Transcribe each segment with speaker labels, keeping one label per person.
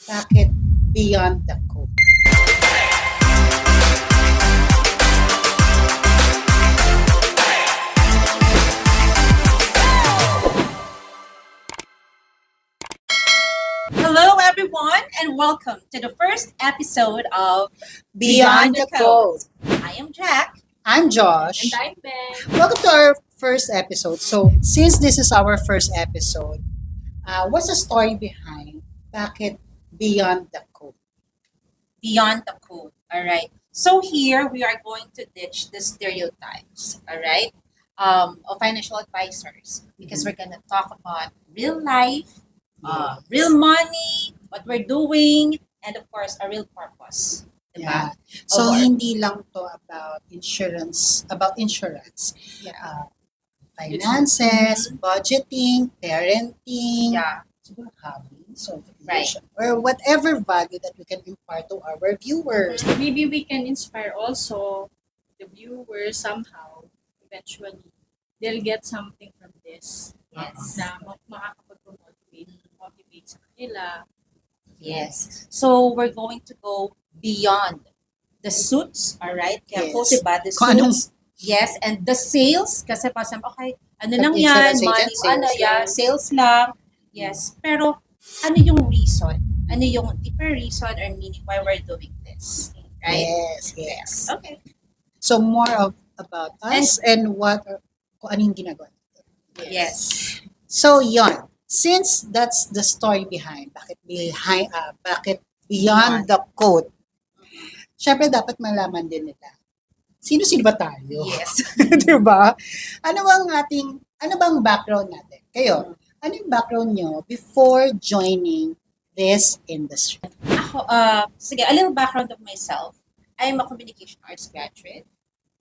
Speaker 1: Bakit beyond the code?
Speaker 2: Hello, everyone, and welcome to the first episode of
Speaker 1: Beyond the code.
Speaker 2: I am Jack.
Speaker 1: I'm Josh.
Speaker 2: And I'm Ben.
Speaker 1: Welcome to our first episode. So, since this is our first episode, what's the story behind bakit beyond the code?
Speaker 2: Beyond the code. All right. So here we are going to ditch the stereotypes. All right. Of financial advisors because we're gonna talk about real life, real money, what we're doing, and of course, a real purpose.
Speaker 1: Yeah.
Speaker 2: Diba?
Speaker 1: So,
Speaker 2: Of our-
Speaker 1: hindi lang to about insurance,
Speaker 2: Yeah.
Speaker 1: finances, budgeting, parenting,
Speaker 2: Yeah.
Speaker 1: siguro hobbies or
Speaker 2: Right.
Speaker 1: vacation, or whatever value that we can impart to our viewers.
Speaker 3: Maybe we can inspire also the viewers somehow. Eventually, they'll get something from this
Speaker 2: Yes.
Speaker 3: na motivate sa kanila.
Speaker 2: Yes. So we're going to go beyond the suits, all right? Kaya po,
Speaker 1: Yes.
Speaker 2: diba, the
Speaker 1: Kung anong-
Speaker 2: suits. Yes, and the sales, kasi pasam, okay, ano
Speaker 1: Pag
Speaker 2: lang yan,
Speaker 1: insurance
Speaker 2: money,
Speaker 1: agent, sales
Speaker 2: yeah,
Speaker 1: lang.
Speaker 2: sales lang. Yes, pero ano yung reason? Ano yung deeper reason or meaning why we're doing this? Right?
Speaker 1: Yes.
Speaker 2: Okay.
Speaker 1: So more about us and kung ano yung ginagawa.
Speaker 2: Yes.
Speaker 1: So yon. Since that's the story behind bakit beyond the code. Syempre dapat malaman din nila. Sino-sino ba tayo?
Speaker 2: Yes.
Speaker 1: 'Di ba? Ano bang background natin? Kayo, ano yung background nyo before joining this industry?
Speaker 2: Ako, sige, a little background of myself. I'm a communication arts graduate.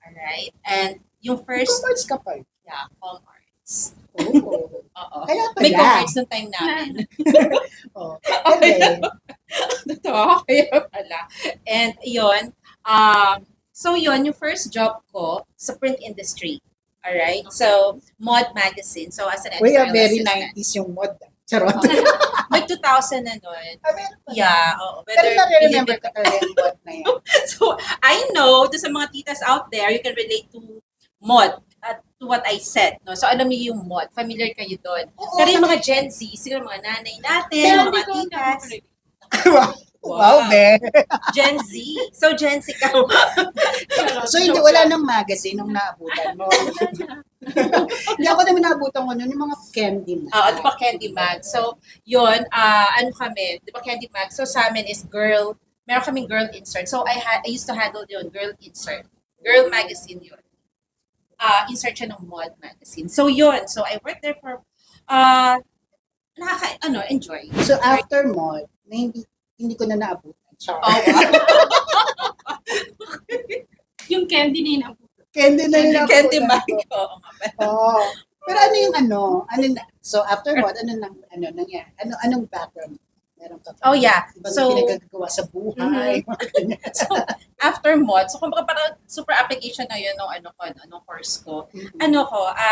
Speaker 2: Alright? And yung first,
Speaker 1: Commerce ka pa.
Speaker 2: yeah, com arts.
Speaker 1: Oh.
Speaker 2: Oo.
Speaker 1: Kaya pala.
Speaker 2: May com-arts nung time namin.
Speaker 1: Oh. Okay.
Speaker 2: Totoo, kaya pala. And yun, so yun, yung first job ko sa print industry. Alright? So, Mod Magazine. So, as an
Speaker 1: We are
Speaker 2: editorial
Speaker 1: very
Speaker 2: assistant.
Speaker 1: 90s yung mod. Charot.
Speaker 2: May 2000 na nun.
Speaker 1: Meron pa.
Speaker 2: Yeah, oo.
Speaker 1: Pero
Speaker 2: Whether
Speaker 1: nare-remember
Speaker 2: believe
Speaker 1: ko talaga yung mod na yan.
Speaker 2: it- So, I know, to sa mga titas out there, you can relate to mod at to what I said. No? So, alam niyo yung mod. Familiar kayo doon.
Speaker 1: Oo,
Speaker 2: Pero yung mga Gen Z, siguro mga nanay natin,
Speaker 1: Pero
Speaker 2: mga
Speaker 3: hindi ko
Speaker 2: titas.
Speaker 1: Wow, be.
Speaker 2: Gen Z. So, Gen Z ka.
Speaker 1: So, hindi, wala nang magazine nung naabutan mo. Hindi ako naman naabutan ko nun, yung mga candy na.
Speaker 2: Di ba Candy Mag? So, yun, ano kami, di ba Candy Mag? So, sa amin is girl, meron kaming girl insert. So, I used to handle yun, girl insert. Girl magazine yun. Insert siya ng mod magazine. So, yun. So, I worked there for, enjoy.
Speaker 1: So, after mod, na hindi ko na naabutan. Char.
Speaker 2: Oh, wow.
Speaker 3: Yung candy na yun ang
Speaker 1: Candy na yun
Speaker 2: Candy
Speaker 1: naabutan
Speaker 2: Mag.
Speaker 1: ko.
Speaker 2: Oo nga ba?
Speaker 1: Oo. Pero ano yung so after mod, nangyari? Anong background? Meron ka pa?
Speaker 2: Oh, yeah.
Speaker 1: Ibang
Speaker 2: So,
Speaker 1: pinagagawa sa buhay. mga ganyan.
Speaker 2: so, after mod, so kumbaga parang super application na yun nung course ko.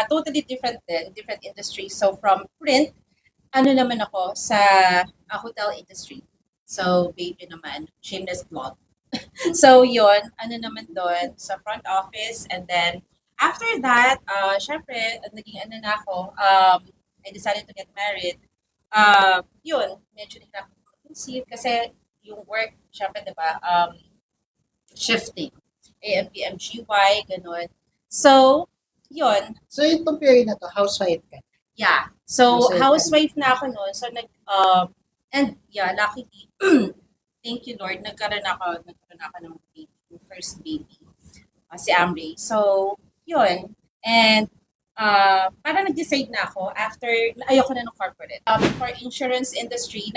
Speaker 2: Totally different din, different industry. So from print, naman ako sa hotel industry. So baby naman, shameless plug. So yun, naman doon sa front office, and then after that, syempre, naging na ako, I decided to get married. Yun, medyo nahirapan ko conceive kasi yung work, syempre, diba, shifting. AM, PM, GY, ganun. So, yun.
Speaker 1: So, yung period na to, housewife ka.
Speaker 2: Yeah. So,
Speaker 1: Housewife
Speaker 2: housewife na ako noon. So, and yeah, luckily, thank you Lord, nagkaroon ako ng baby, yung first baby, si Amri. So, yun. And, parang nag-decide na ako after, ayoko na ng corporate. For insurance industry,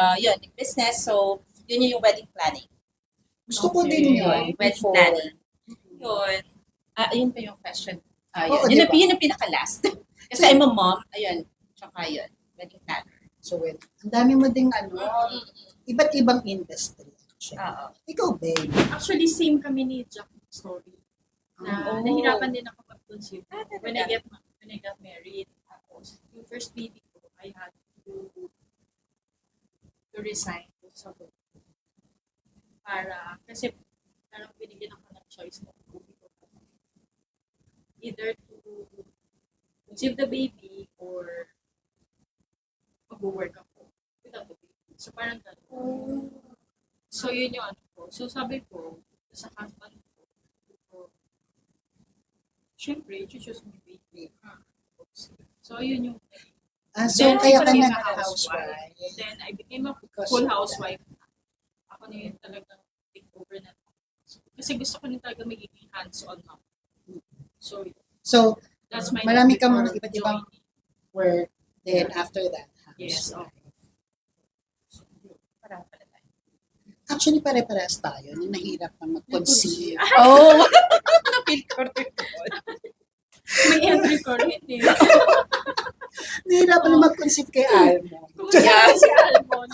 Speaker 2: nag-business. So, yun yung wedding planning.
Speaker 1: Gusto ko
Speaker 3: Okay.
Speaker 1: din yun.
Speaker 2: Wedding
Speaker 1: before.
Speaker 2: planning. Yun. Ayun pa yung question.
Speaker 1: Oo,
Speaker 2: Yun,
Speaker 1: diba?
Speaker 2: yun yung pinaka-last. Kasi I'm a mom. Ayun. Tsaka yun. Wedding planner.
Speaker 1: So, ang dami mo ding iba't ibang industry.
Speaker 2: Oo.
Speaker 1: Ikaw, babe.
Speaker 3: Actually, same kami ni Jack story. Na
Speaker 2: Oh.
Speaker 3: nahirapan din ako mag-conceive when I
Speaker 2: Talaga.
Speaker 3: got married. Tapos, yung first baby ko, I had to to resign sa work. Kasi parang binigyan ako ng choice na either to conceive the baby or mag-work ako without the baby. So parang gano'n. So yun yung ano ko. So sabi ko sa husband ko, syempre, choose mo yung baby. So yun yung
Speaker 1: So,
Speaker 3: Then,
Speaker 1: kaya
Speaker 3: I
Speaker 1: ka
Speaker 3: became
Speaker 1: na
Speaker 3: a
Speaker 1: housewife.
Speaker 3: Then I became a
Speaker 1: Because
Speaker 3: full
Speaker 1: of that.
Speaker 3: housewife. Ako na yung talagang take over na. Kasi gusto ko na talaga magiging hands-on ako. So,
Speaker 1: So,
Speaker 3: that's my
Speaker 1: marami kang
Speaker 3: before
Speaker 1: mga iba't ibang
Speaker 3: joining.
Speaker 1: work, then after that,
Speaker 3: Yes,
Speaker 1: housewife.
Speaker 2: Parang pala tayo.
Speaker 1: Actually, pare-parehas tayo na nahirap na mag-conceive.
Speaker 2: Oh! Na-feel ko rin.
Speaker 3: May entry ko rin eh.
Speaker 1: Nahirap na mag-conceive kay Almond.
Speaker 3: Yeah, si Almond.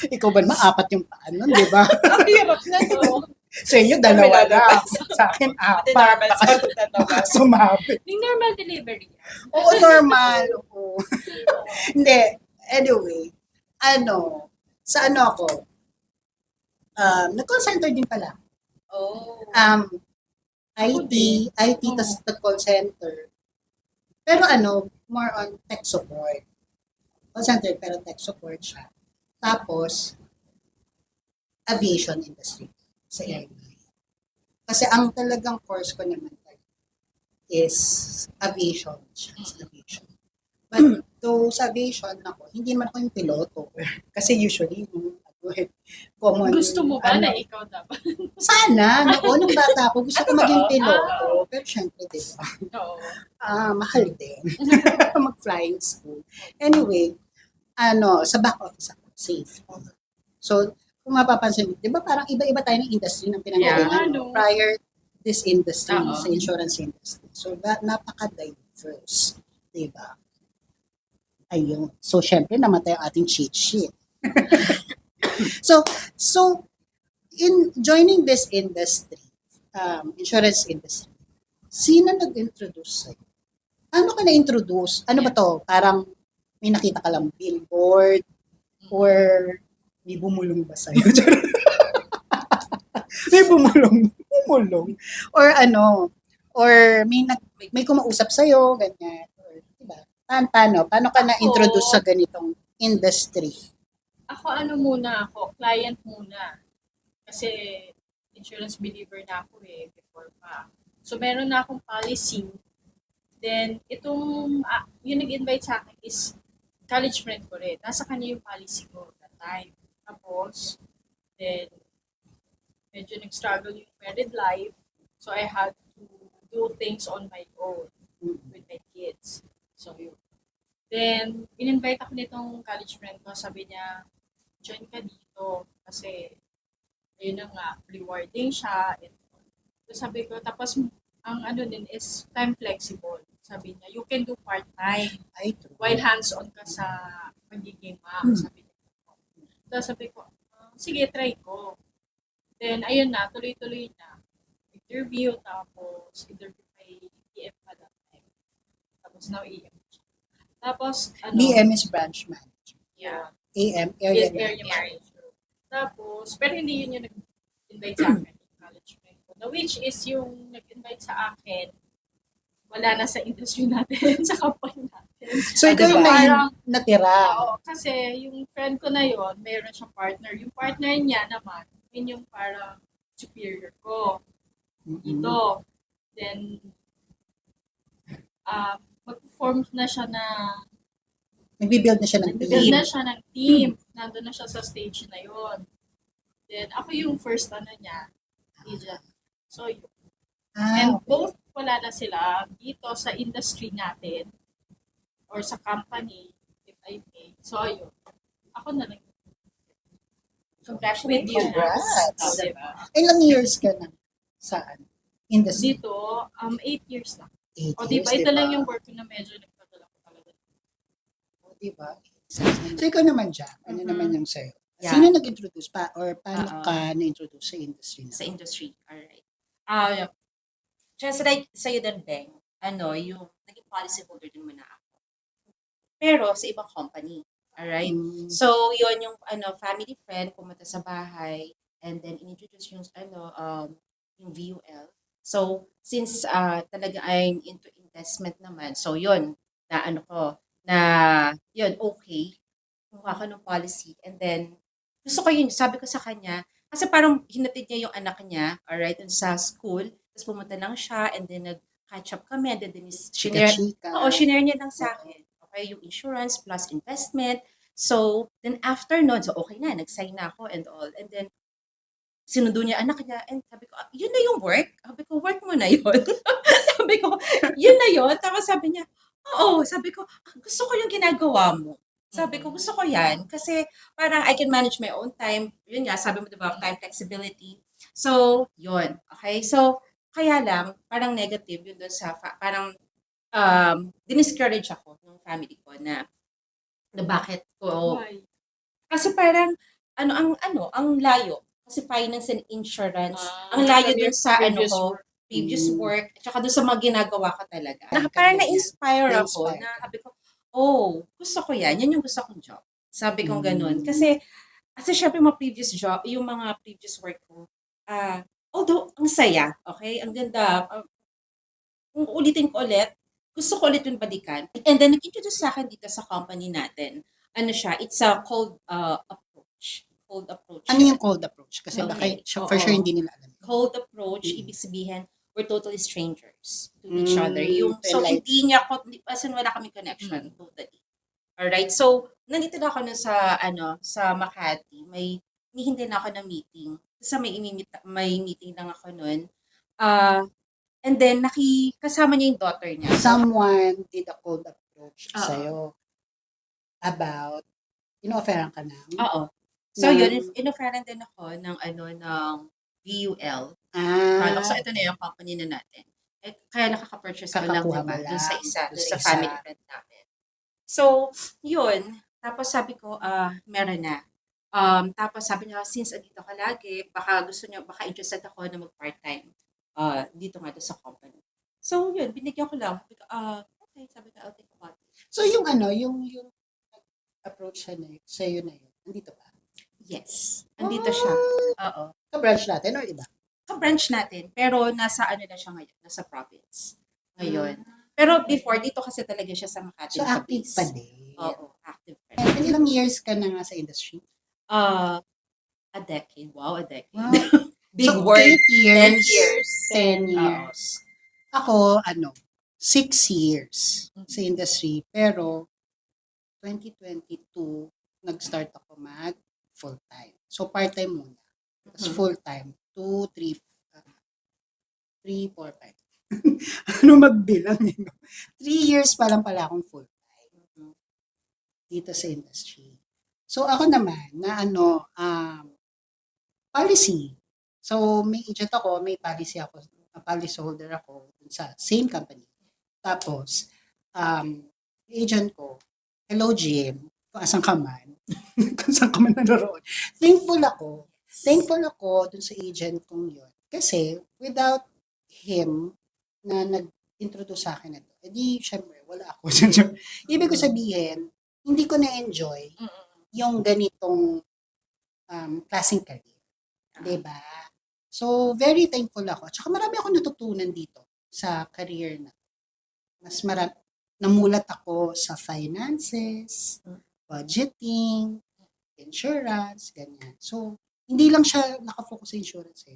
Speaker 1: Ikaw ba maapat yung paan nun, di ba?
Speaker 2: Ang hirap na to.
Speaker 1: Sa inyo, dalawa lang. Sa akin,
Speaker 2: Hindi
Speaker 1: apat.
Speaker 2: normal sa na to.
Speaker 1: Baka sumabi.
Speaker 3: Yung normal delivery.
Speaker 1: Oo, normal. Oo. Hindi. Anyway, sa ako, nag-call center din pala.
Speaker 2: Oh.
Speaker 1: IT, tas call center. Pero more on tech support. Call center, pero tech support siya. Tapos, aviation industry sa airline. Kasi ang talagang course ko naman is aviation siya. Aviation. But though sa aviation ako, hindi naman ako yung piloto. Kasi usually, common.
Speaker 3: Gusto mo ba na ikaw dapat?
Speaker 1: Sana. Noon, nung bata ako, gusto ko maging piloto. Pero syempre, di ba?
Speaker 3: Oo.
Speaker 1: Mahal din. Mag-flying school. Anyway, sa back office ako, safe. So, kung mapapansin, di ba parang iba-iba tayo ng industry ng pinanggalingan
Speaker 3: Yeah.
Speaker 1: prior this industry,
Speaker 3: Oo.
Speaker 1: sa insurance industry. So, napaka-diverse. Di ba? Ayun. So, syempre, namatay ang ating cheat sheet. So, in joining this industry, insurance industry, sino nag-introduce sa'yo? Ano ka na-introduce? Ano ba to? Parang may nakita ka lang billboard or may bumulong ba sa'yo? May bumulong. Or or may kumausap sa'yo, ganyan. Or, diba? Paano ka na-introduce sa ganitong industry?
Speaker 3: Ako client muna. Kasi insurance believer na ako before pa. So meron na akong policy. Then yung nag-invite sa akin is college friend ko rin. Nasa kanya yung policy ko that time. Tapos, then medyo nag-struggle yung married life. So I had to do things on my own with my kids. So yun. Then, in-invite ako nitong college friend ko. Sabi niya, join ka dito. Kasi, ayun na nga, rewarding siya. So sabi ko, tapos, ang din is time flexible. Sabi niya, you can do part-time
Speaker 1: Ay, true.
Speaker 3: while hands-on ka sa pagiging mom. Sabi niya. So sabi ko, sige, try ko. Then, ayun na, tuloy-tuloy na. Interview, tapos, interview kay EM pa that time. Tapos, now EM. Tapos,
Speaker 1: BM is branch manager.
Speaker 3: Yeah.
Speaker 1: AM, area
Speaker 3: Yes, area
Speaker 1: manager.
Speaker 3: manager. Tapos, pero hindi yun yung nag-invite sa akin, yung college friend ko. Which is yung nag-invite sa akin, wala na sa industry natin, sa company natin.
Speaker 1: So, ikaw yung
Speaker 3: Parang,
Speaker 1: natira.
Speaker 3: oo, kasi yung friend ko na yon, mayroon siyang partner. Yung partner niya naman, yun yung parang superior ko. Ito. Then, mag-form na siya
Speaker 1: Nagbibuild na siya ng
Speaker 3: nag-build
Speaker 1: team.
Speaker 3: na siya ng team. Nandun na siya sa stage na yon. Then, ako yung first niya, agent. So, yun. And
Speaker 1: Okay.
Speaker 3: both wala na sila dito sa industry natin or sa company, if I may. So, ayun. Ako na lang.
Speaker 2: Congratulations.
Speaker 1: Congrats.
Speaker 3: Oh, diba?
Speaker 1: Ilang years ka na sa industry?
Speaker 3: Dito, 8 years na.
Speaker 1: 8
Speaker 3: O,
Speaker 1: years,
Speaker 3: diba? Ito lang yung work ko na medyo nagpadala ko talaga.
Speaker 1: O, diba? So, ikaw naman dyan. Ano naman yung sa'yo?
Speaker 2: Yeah.
Speaker 1: Sino nag-introduce pa or paano ka na-introduce sa industry na?
Speaker 2: Sa industry. Alright. Just like sa'yo din, Beng, yung naging policy holder din muna ako. Pero sa ibang company. Alright?
Speaker 1: Mm.
Speaker 2: So, yun yung family friend pumunta sa bahay and then inintroduce yung yung VUL. So, since talaga I'm into investment naman, so yun, na ko, na yun, okay, kumuha ko ng policy and then gusto ko yun, sabi ko sa kanya, kasi parang hinatid niya yung anak niya, alright, dun sa school, tapos pumunta lang siya and then nag-catch up kami and then
Speaker 1: Chika-chika.
Speaker 2: shinare niya lang sa akin. Okay, yung insurance plus investment. So, then after nun, so okay na, nag-sign na ako and all. And then, sinundo niya anak niya and sabi ko, yun na yung work? Sabi ko, work mo na yun. Sabi ko, yun na yun. Tapos sabi niya, oo. Sabi ko, gusto ko yung ginagawa mo. Sabi ko, gusto ko yan. Kasi parang I can manage my own time. Yun nga, sabi mo diba, time flexibility. So, yun. Okay? So, kaya lang, parang negative yun doon sa, parang diniscourage ako ng family ko na bakit ko,
Speaker 3: Why?
Speaker 2: kasi parang ang layo. Kasi finance and insurance, ang layo
Speaker 3: From your
Speaker 2: dun sa
Speaker 3: previous work.
Speaker 2: previous
Speaker 1: Mm.
Speaker 2: work, at saka dun sa mga ginagawa ko talaga.
Speaker 1: Ang
Speaker 2: Parang
Speaker 1: kanya.
Speaker 2: na-inspire ako
Speaker 1: Na-inspire
Speaker 2: na
Speaker 1: ka.
Speaker 2: sabi ko, gusto ko yan. Yan yung gusto kong job. Sabi kong ganun.
Speaker 1: Mm.
Speaker 2: Kasi syempre mga previous job, yung mga previous work ko, although ang saya, okay? Ang ganda. Kung ulitin ko ulit, gusto ko ulit yung balikan. And then, nag-introduce sa akin dito sa company natin. Ano siya, it's a cold approach. Cold approach.
Speaker 1: Ano yung cold approach? Kasi baka
Speaker 2: Okay.
Speaker 1: for sure
Speaker 2: Oo.
Speaker 1: hindi nila alam.
Speaker 2: Cold approach,
Speaker 1: Mm.
Speaker 2: ibig sabihin, we're totally strangers to each other. So,
Speaker 1: like,
Speaker 2: hindi niya ako, as in, wala kami connection, totally. Alright, so, nandito na ako na sa Makati. Hindi na ako na meeting. Kasi may meeting lang ako nun. And then, kasama niya yung daughter niya.
Speaker 1: someone did a cold approach
Speaker 2: Oo.
Speaker 1: sa'yo about, ino-offeran ka ng,
Speaker 2: Oo. So,
Speaker 1: ng-
Speaker 2: yun, in-offeran din ako ng VUL product. So, ito na yung company na natin. Kaya nakaka-purchase ko lang,
Speaker 1: Kakakuha
Speaker 2: diba,
Speaker 1: mo
Speaker 2: dun sa
Speaker 1: lang,
Speaker 2: isa,
Speaker 1: dun
Speaker 2: dun
Speaker 1: sa
Speaker 2: sa
Speaker 1: isa.
Speaker 2: family friend namin. So, yun. Tapos sabi ko, meron na. Tapos sabi niya, since andito ka lagi, baka interested ako na mag-part-time dito nga doon sa company. So, yun, binigyan ko lang. Okay, sabi ko, I'll think about it.
Speaker 1: So yung yung approach sa'yo na yun, andito ba?
Speaker 2: Yes, andito siya. Oo.
Speaker 1: Ka-branch natin or iba?
Speaker 2: Ka-branch natin, pero nasa na siya ngayon, nasa province. Ngayon. Pero before, dito kasi talaga siya sa Makati.
Speaker 1: So active
Speaker 2: Nakabase.
Speaker 1: pa din.
Speaker 2: Oo, active pa.
Speaker 1: And ilang years ka na nga sa industry?
Speaker 2: A decade. Wow, a decade.
Speaker 1: Wow.
Speaker 2: Big
Speaker 1: So,
Speaker 2: word.
Speaker 1: 8 years.
Speaker 2: 10 years.
Speaker 1: 10 years. Ako, 6 years sa industry. Pero, 2022, nag-start ako mag full-time. So, part-time muna. Tapos full-time. 2, 3, 4, 5. Ano magbilang yun? 3 years pa lang pala akong full-time dito sa industry. So, ako naman, na policy. So, may agent ako, may policy ako, policy holder ako dun sa same company. Tapos, agent ko, hello Jim, kung asan ka man, kung saan ka man naroon. Thankful ako dun sa agent kong yun. Kasi, without him na nag-introduce sa akin na to, edi, syempre, wala ako. Ibig ko sabihin, hindi ko na-enjoy yung ganitong klaseng career. Diba? So, very thankful ako. Tsaka marami akong natutunan dito sa career na to. Mas namulat ako sa finances, budgeting, insurance, ganyan. So, hindi lang siya nakafocus sa insurance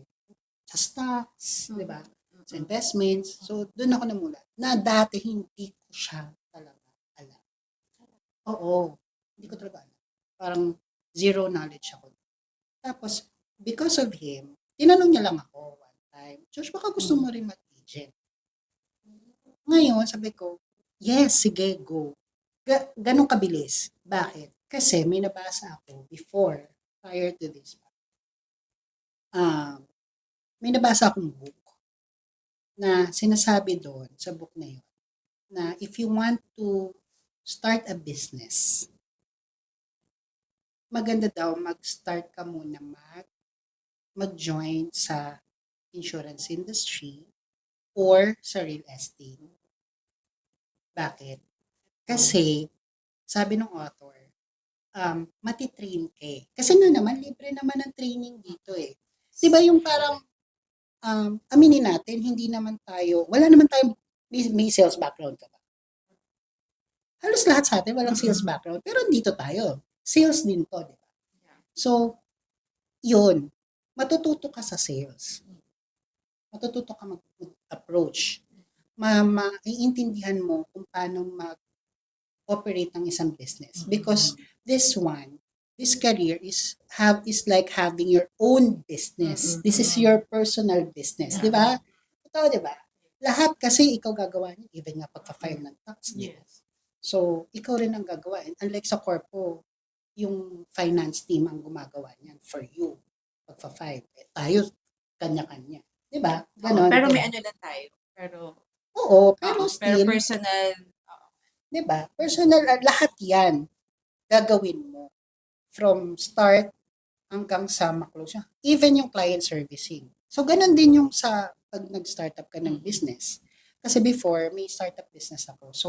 Speaker 1: sa stocks, di ba? Sa investments. So, doon ako namulat. Na dati hindi ko siya talaga alam. Oo. Hindi ko talaga alam. Parang zero knowledge ako. Tapos, because of him, tinanong niya lang ako one time, Josh, baka gusto mo rin mag-agent. Ngayon, sabi ko, yes, sige, go. Ganong kabilis. Bakit? Kasi may nabasa ako before, prior to this. May nabasa akong book na sinasabi doon sa book na yun, na if you want to start a business, maganda daw mag-start ka muna mag-join sa insurance industry or sa real estate. Bakit? Kasi, sabi ng author, matitrain ka eh. Kasi nga naman, libre naman ang training dito eh. Di ba yung parang, aminin natin, hindi naman tayo, wala naman tayong, may sales background ka ba? Halos lahat sa atin walang sales background, pero dito tayo. Sales din to, di ba? So, yun, matututo ka sa sales. Matututo ka mag-approach. Maiintindihan mo kung paano mag-operate ng isang business. Because this career is like having your own business. This is your personal business, di ba? Totoo, di ba? Lahat kasi ikaw gagawa niya, even nga pagpa-file ng tax, di ba?
Speaker 3: Yes.
Speaker 1: So, ikaw rin ang gagawa. And unlike sa corpo, yung finance team ang gumagawa niyan for you. Pagpa-file. Tayo, kanya-kanya. Di ba? Ganon.
Speaker 2: Pero may
Speaker 1: din.
Speaker 2: ano lang tayo. Pero,
Speaker 1: Oo, pero
Speaker 2: pero
Speaker 1: still,
Speaker 2: personal,
Speaker 1: di ba? Personal, lahat yan gagawin mo from start hanggang sa maklose siya. Even yung client servicing. So, ganun din yung sa pag nag-startup ka ng business. Kasi before, may startup business ako. So,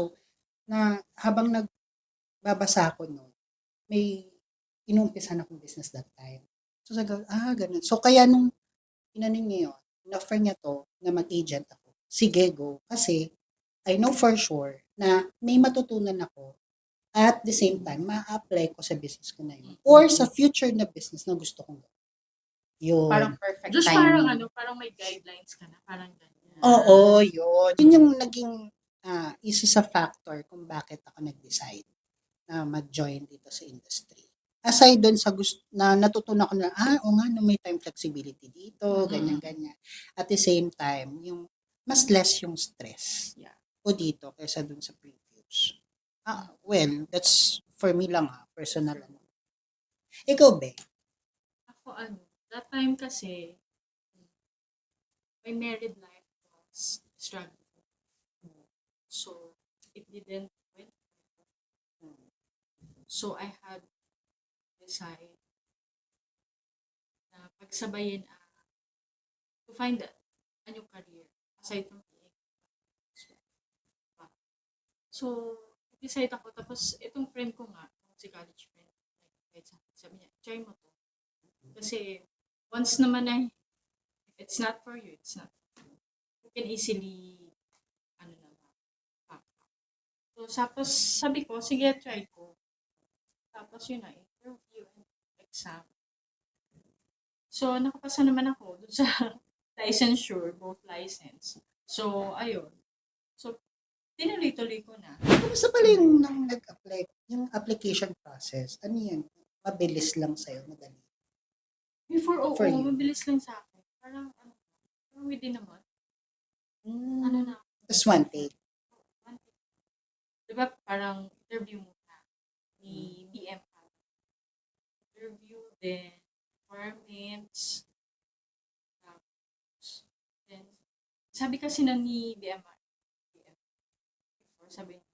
Speaker 1: na habang nagbabasa ako noon, may inumpisan akong business that time. So, sabi ko, ganun. So, kaya nung inanin niya yun, in-offer niya to na mag-agent ako. Sige, go. Kasi, I know for sure na may matutunan ako at the same time, ma-apply ko sa business ko na yun. Or sa future na business na gusto kong gawin. Yun.
Speaker 2: parang perfect
Speaker 3: Just
Speaker 2: timing.
Speaker 3: parang may guidelines ka na, parang ganyan.
Speaker 1: Oo, yun. Yun yung naging isa sa factor kung bakit ako nag-decide na mag-join dito sa industry. Aside doon sa na natutunan ko na, o nga, no, may time flexibility dito, ganyan-ganyan. At the same time, yung mas less yung stress.
Speaker 2: Yeah.
Speaker 1: O dito kaysa doon sa previous. Well, that's for me lang personal. Ikaw, Be?
Speaker 3: Ako that time kasi, my married life was struggling. So, it didn't went. So, I had to decide na pagsabayin to find a new career aside from being. So, decide ako. Tapos, itong friend ko nga, si college friend, sabi niya, try mo to. Kasi, once naman if it's not for you, it's not for you. You can easily, pack up. So, tapos, sabi ko, sige, try ko. Tapos, yun na, interview and exam. So, nakapasa naman ako dun sa licensure, both license. So, ayun. So, tinuloy-tuloy ko na.
Speaker 1: Kumusta pala yung nang nag-apply, yung application process? Ano yan? Mabilis lang sa'yo, madali.
Speaker 3: Before,
Speaker 1: For you.
Speaker 3: mabilis lang sa akin. Parang within a month. Na.
Speaker 1: Just one take.
Speaker 3: Diba, parang interview muna ni BM. Interview, then requirements. Then, sabi kasi na ni BM, sabi niya,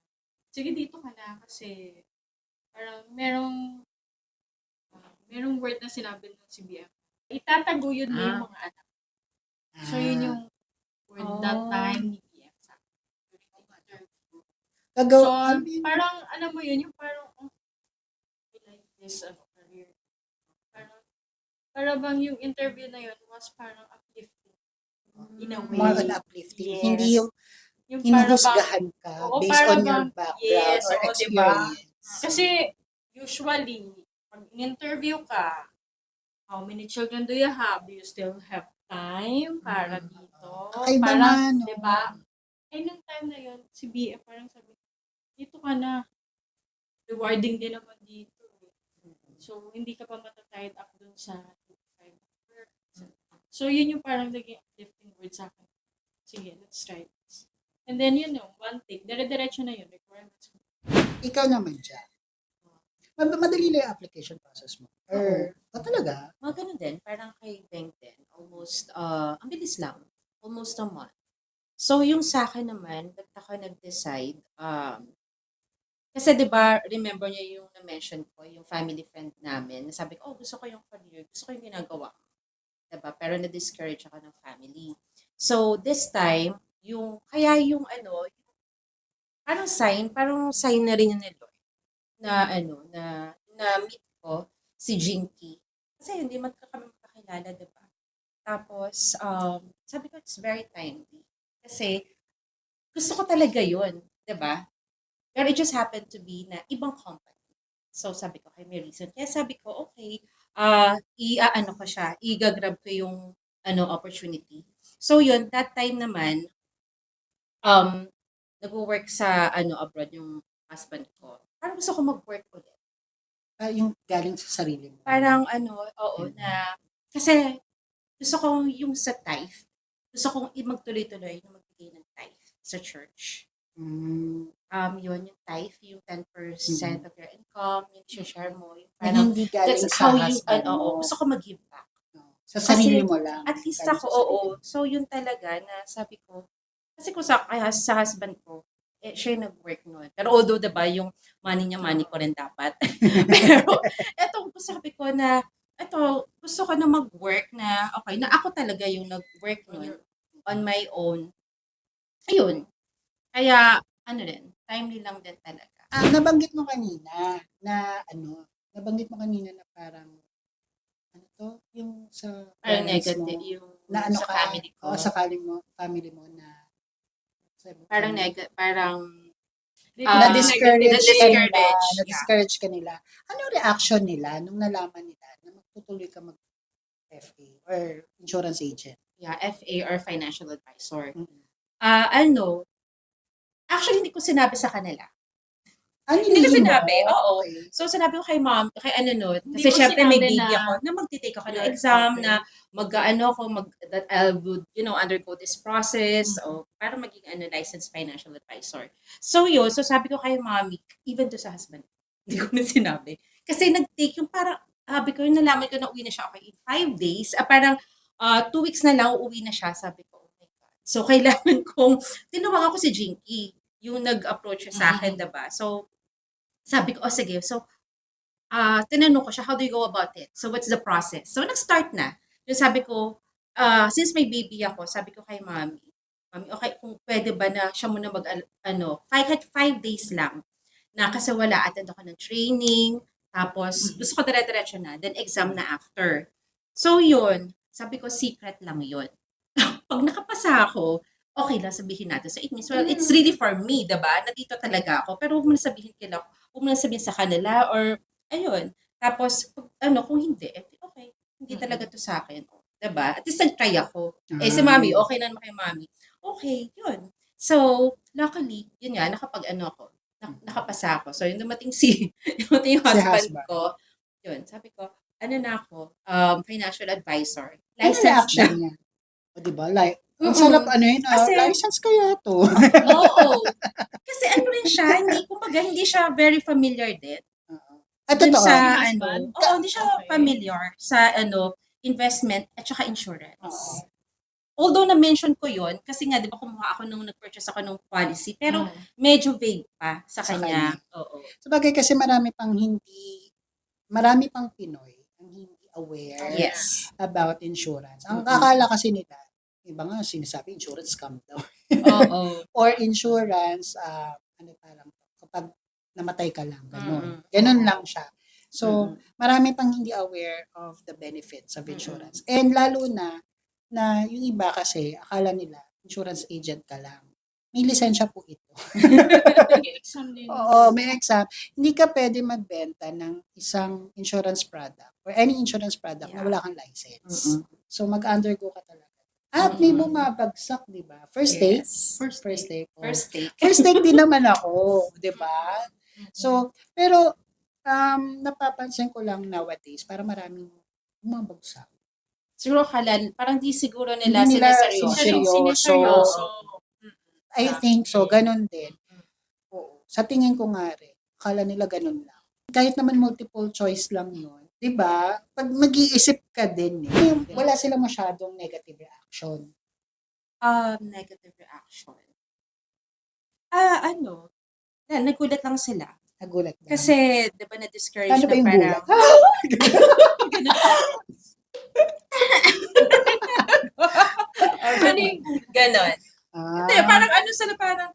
Speaker 3: sige dito ka na kasi parang merong word na sinabi ng si BM. Itataguyod mo yung mga anak. So, yun yung word that time ni BM sa akin. So, parang, alam mo yun, yung parang, I like this career. Parang bang yung interview na yun was parang uplifting. In a way.
Speaker 1: More on uplifting.
Speaker 3: Yes.
Speaker 1: Hindi yung
Speaker 3: para
Speaker 1: hinuhusgahan ka
Speaker 3: Oo,
Speaker 1: based
Speaker 3: para
Speaker 1: on your
Speaker 3: bang-
Speaker 1: background
Speaker 3: yes,
Speaker 1: or
Speaker 3: oo, diba?
Speaker 1: experience.
Speaker 3: Kasi, usually, pag in-interview ka, how many children do you have? Do you still have time para dito?
Speaker 1: Kakaiba
Speaker 3: Parang,
Speaker 1: nga, no?
Speaker 3: diba? Nung time na yun, si BF parang sabi, dito ka na. Rewarding din naman dito. So, hindi ka pa matatired up dun sa 5 hours. So, yun yung parang naging uplifting word sa akin. Sige, let's try this. And then, one take. Dire-diretso na yun. Requirements.
Speaker 1: Ikaw naman dyan. Madali lang yung application process mo. Or, talaga?
Speaker 2: Mga ganun din, parang kay Beng din, almost, ang bilis lang, almost a month. So, yung sa akin naman, ako nag-decide, kasi 'di ba remember niya yung na-mention ko, yung family friend namin, na sabi ko, gusto ko yung career, gusto ko yung ginagawa ko. 'Di ba? Pero na-discourage ako ng family. So, this time, kaya yung parang sign na rin yun ni Lord, na na-meet ko si Jinky. Kasi hindi kami magkakilala, di ba? Tapos, sabi ko, it's very timely. Kasi, gusto ko talaga yun, di ba? Pero it just happened to be na ibang company. So, sabi ko, may reason. Kaya sabi ko, okay, i-ano ko siya, i-grab ko yung opportunity. So, yun, that time naman, nag-work sa abroad yung husband ko. Parang gusto ko mag-work ulit.
Speaker 1: Yung galing sa sarili mo.
Speaker 2: Parang oo, na, kasi gusto ko yung sa tithe, gusto kong magtuloy-tuloy na magbigay ng tithe sa church.
Speaker 1: Mm.
Speaker 2: Yun, yung tithe, yung 10% of your income, yung share mo. Yung
Speaker 1: Na
Speaker 2: parang,
Speaker 1: hindi galing
Speaker 2: that's
Speaker 1: sa
Speaker 2: how you,
Speaker 1: husband mo.
Speaker 2: gusto ko mag-give back.
Speaker 1: Sa sarili
Speaker 2: Kasi,
Speaker 1: mo lang.
Speaker 2: At least
Speaker 1: Galing
Speaker 2: ako,
Speaker 1: sa sarili
Speaker 2: oo.
Speaker 1: mo.
Speaker 2: So, yun talaga na sabi ko, kasi kung sa husband ko, siya yung nag-work nun. Pero although, diba, yung money niya, money ko rin dapat. Pero, eto, sabi ko na, gusto ko na mag-work na, okay, na ako talaga yung nag-work nun on my own. Ayun. Kaya, timely lang din talaga.
Speaker 1: Nabanggit mo kanina na parang yung sa
Speaker 2: Parang
Speaker 1: parents
Speaker 2: negative,
Speaker 1: mo,
Speaker 2: yung
Speaker 1: na
Speaker 2: sa family ko.
Speaker 1: sa family mo na
Speaker 2: Parang parang
Speaker 1: na-discourage
Speaker 2: na-discourage,
Speaker 1: na-discourage ka nila. Ano reaction nila nung nalaman nila na magtutuloy ka mag-FA or insurance agent?
Speaker 2: Yeah, FA or financial advisor.
Speaker 1: Mm.
Speaker 2: Actually, hindi ko sinabi sa kanila.
Speaker 1: Hindi
Speaker 2: ko sinabi, oo.
Speaker 1: Okay.
Speaker 2: So, sinabi ko kay mom, kay
Speaker 3: Hindi
Speaker 2: kasi
Speaker 3: mo
Speaker 2: syempre may
Speaker 3: sinabi
Speaker 2: baby
Speaker 3: na
Speaker 2: ako, na magtitake ako ng
Speaker 3: you're
Speaker 2: exam,
Speaker 3: okay.
Speaker 2: na that I would, undergo this process, o para maging licensed financial advisor. So, yun. So, sabi ko kay mommy, even to sa husband, hindi ko na sinabi. Kasi nag-take yung parang, sabi ko, yung nalaman ko na uwi na siya, okay, in 5 days, parang 2 weeks na lang, uuwi na siya, sabi ko, oh my God. So, kailangan kong, tinawagan ko si Jinky, yung nag-approach siya sa akin, diba? So, sabi ko, sige. So, tinanong ko siya, how do you go about it? So, what's the process? So, nag-start na. Yung sabi ko, since may baby ako, sabi ko kay mami, okay, kung pwede ba na siya muna kahit 5 days lang, na kasi wala, attend ako ng training, tapos gusto ko dire-diretso na, then exam na after. So, yun, sabi ko, secret lang yun. Pag nakapasa ako, okay lang sabihin natin. So, it means, well, it's really for me, diba? Nandito talaga ako. Pero huwag mo na sabihin sa kanila, or, ayun. Tapos, kung hindi, okay, hindi talaga to sa akin. Diba? At least nag-try ako. Si mami, okay na naman kay mami. Okay, yun. So, luckily, yun nga, nakapasa ako. So, yung dumating yung husband ko, yun, sabi ko, na ako, financial advisor.
Speaker 1: Ano reaction niya? O, diba? Like, ang sarap license kaya to.
Speaker 2: Oo. Kasi rin siya, hindi siya very familiar din.
Speaker 1: At
Speaker 2: Dun
Speaker 1: totoo.
Speaker 2: sa
Speaker 3: husband?
Speaker 2: hindi siya familiar sa investment at saka insurance. Although na-mention ko yun, kasi nga, di ba kumuha ako nung nag-purchase ako ng policy, pero medyo vague pa sa kanya. Oo.
Speaker 1: Sabagay kasi marami pang Pinoy ang hindi aware
Speaker 2: Yes.
Speaker 1: about insurance. Ang akala kasi nila, iba nga sinasabi, insurance scam daw.
Speaker 2: Oo.
Speaker 1: Or insurance, parang kapag namatay ka lang, ganun. Ganun lang siya. So, marami pang hindi aware of the benefits of insurance. And lalo na yung iba kasi, akala nila, insurance agent ka lang. May lisensya po ito.
Speaker 3: Exam din.
Speaker 1: Oo, may exam. Hindi ka pwede magbenta ng isang insurance product or any insurance product na wala kang license. So, mag-undergo ka talaga. At may bumabagsak, di ba? First take.
Speaker 2: First take.
Speaker 1: First take din naman ako, di ba? So, pero, napapansin ko lang nowadays, para maraming bumabagsak.
Speaker 2: Siguro parang di siguro nila
Speaker 1: Hindi nila
Speaker 3: Sineseryoso.
Speaker 1: I think so, ganun din. Oo. Sa tingin ko nga rin, akala nila ganun lang. Kahit naman multiple choice lang yun, di ba? Pag mag-iisip ka din, wala silang masyadong negative reaction.
Speaker 2: Negative reaction. Nagulat lang sila.
Speaker 1: Nagulat lang.
Speaker 2: Kasi, di ba na-discourage
Speaker 1: Ano
Speaker 2: na
Speaker 1: ba yung
Speaker 2: parang... Ganon. Hindi, parang parang,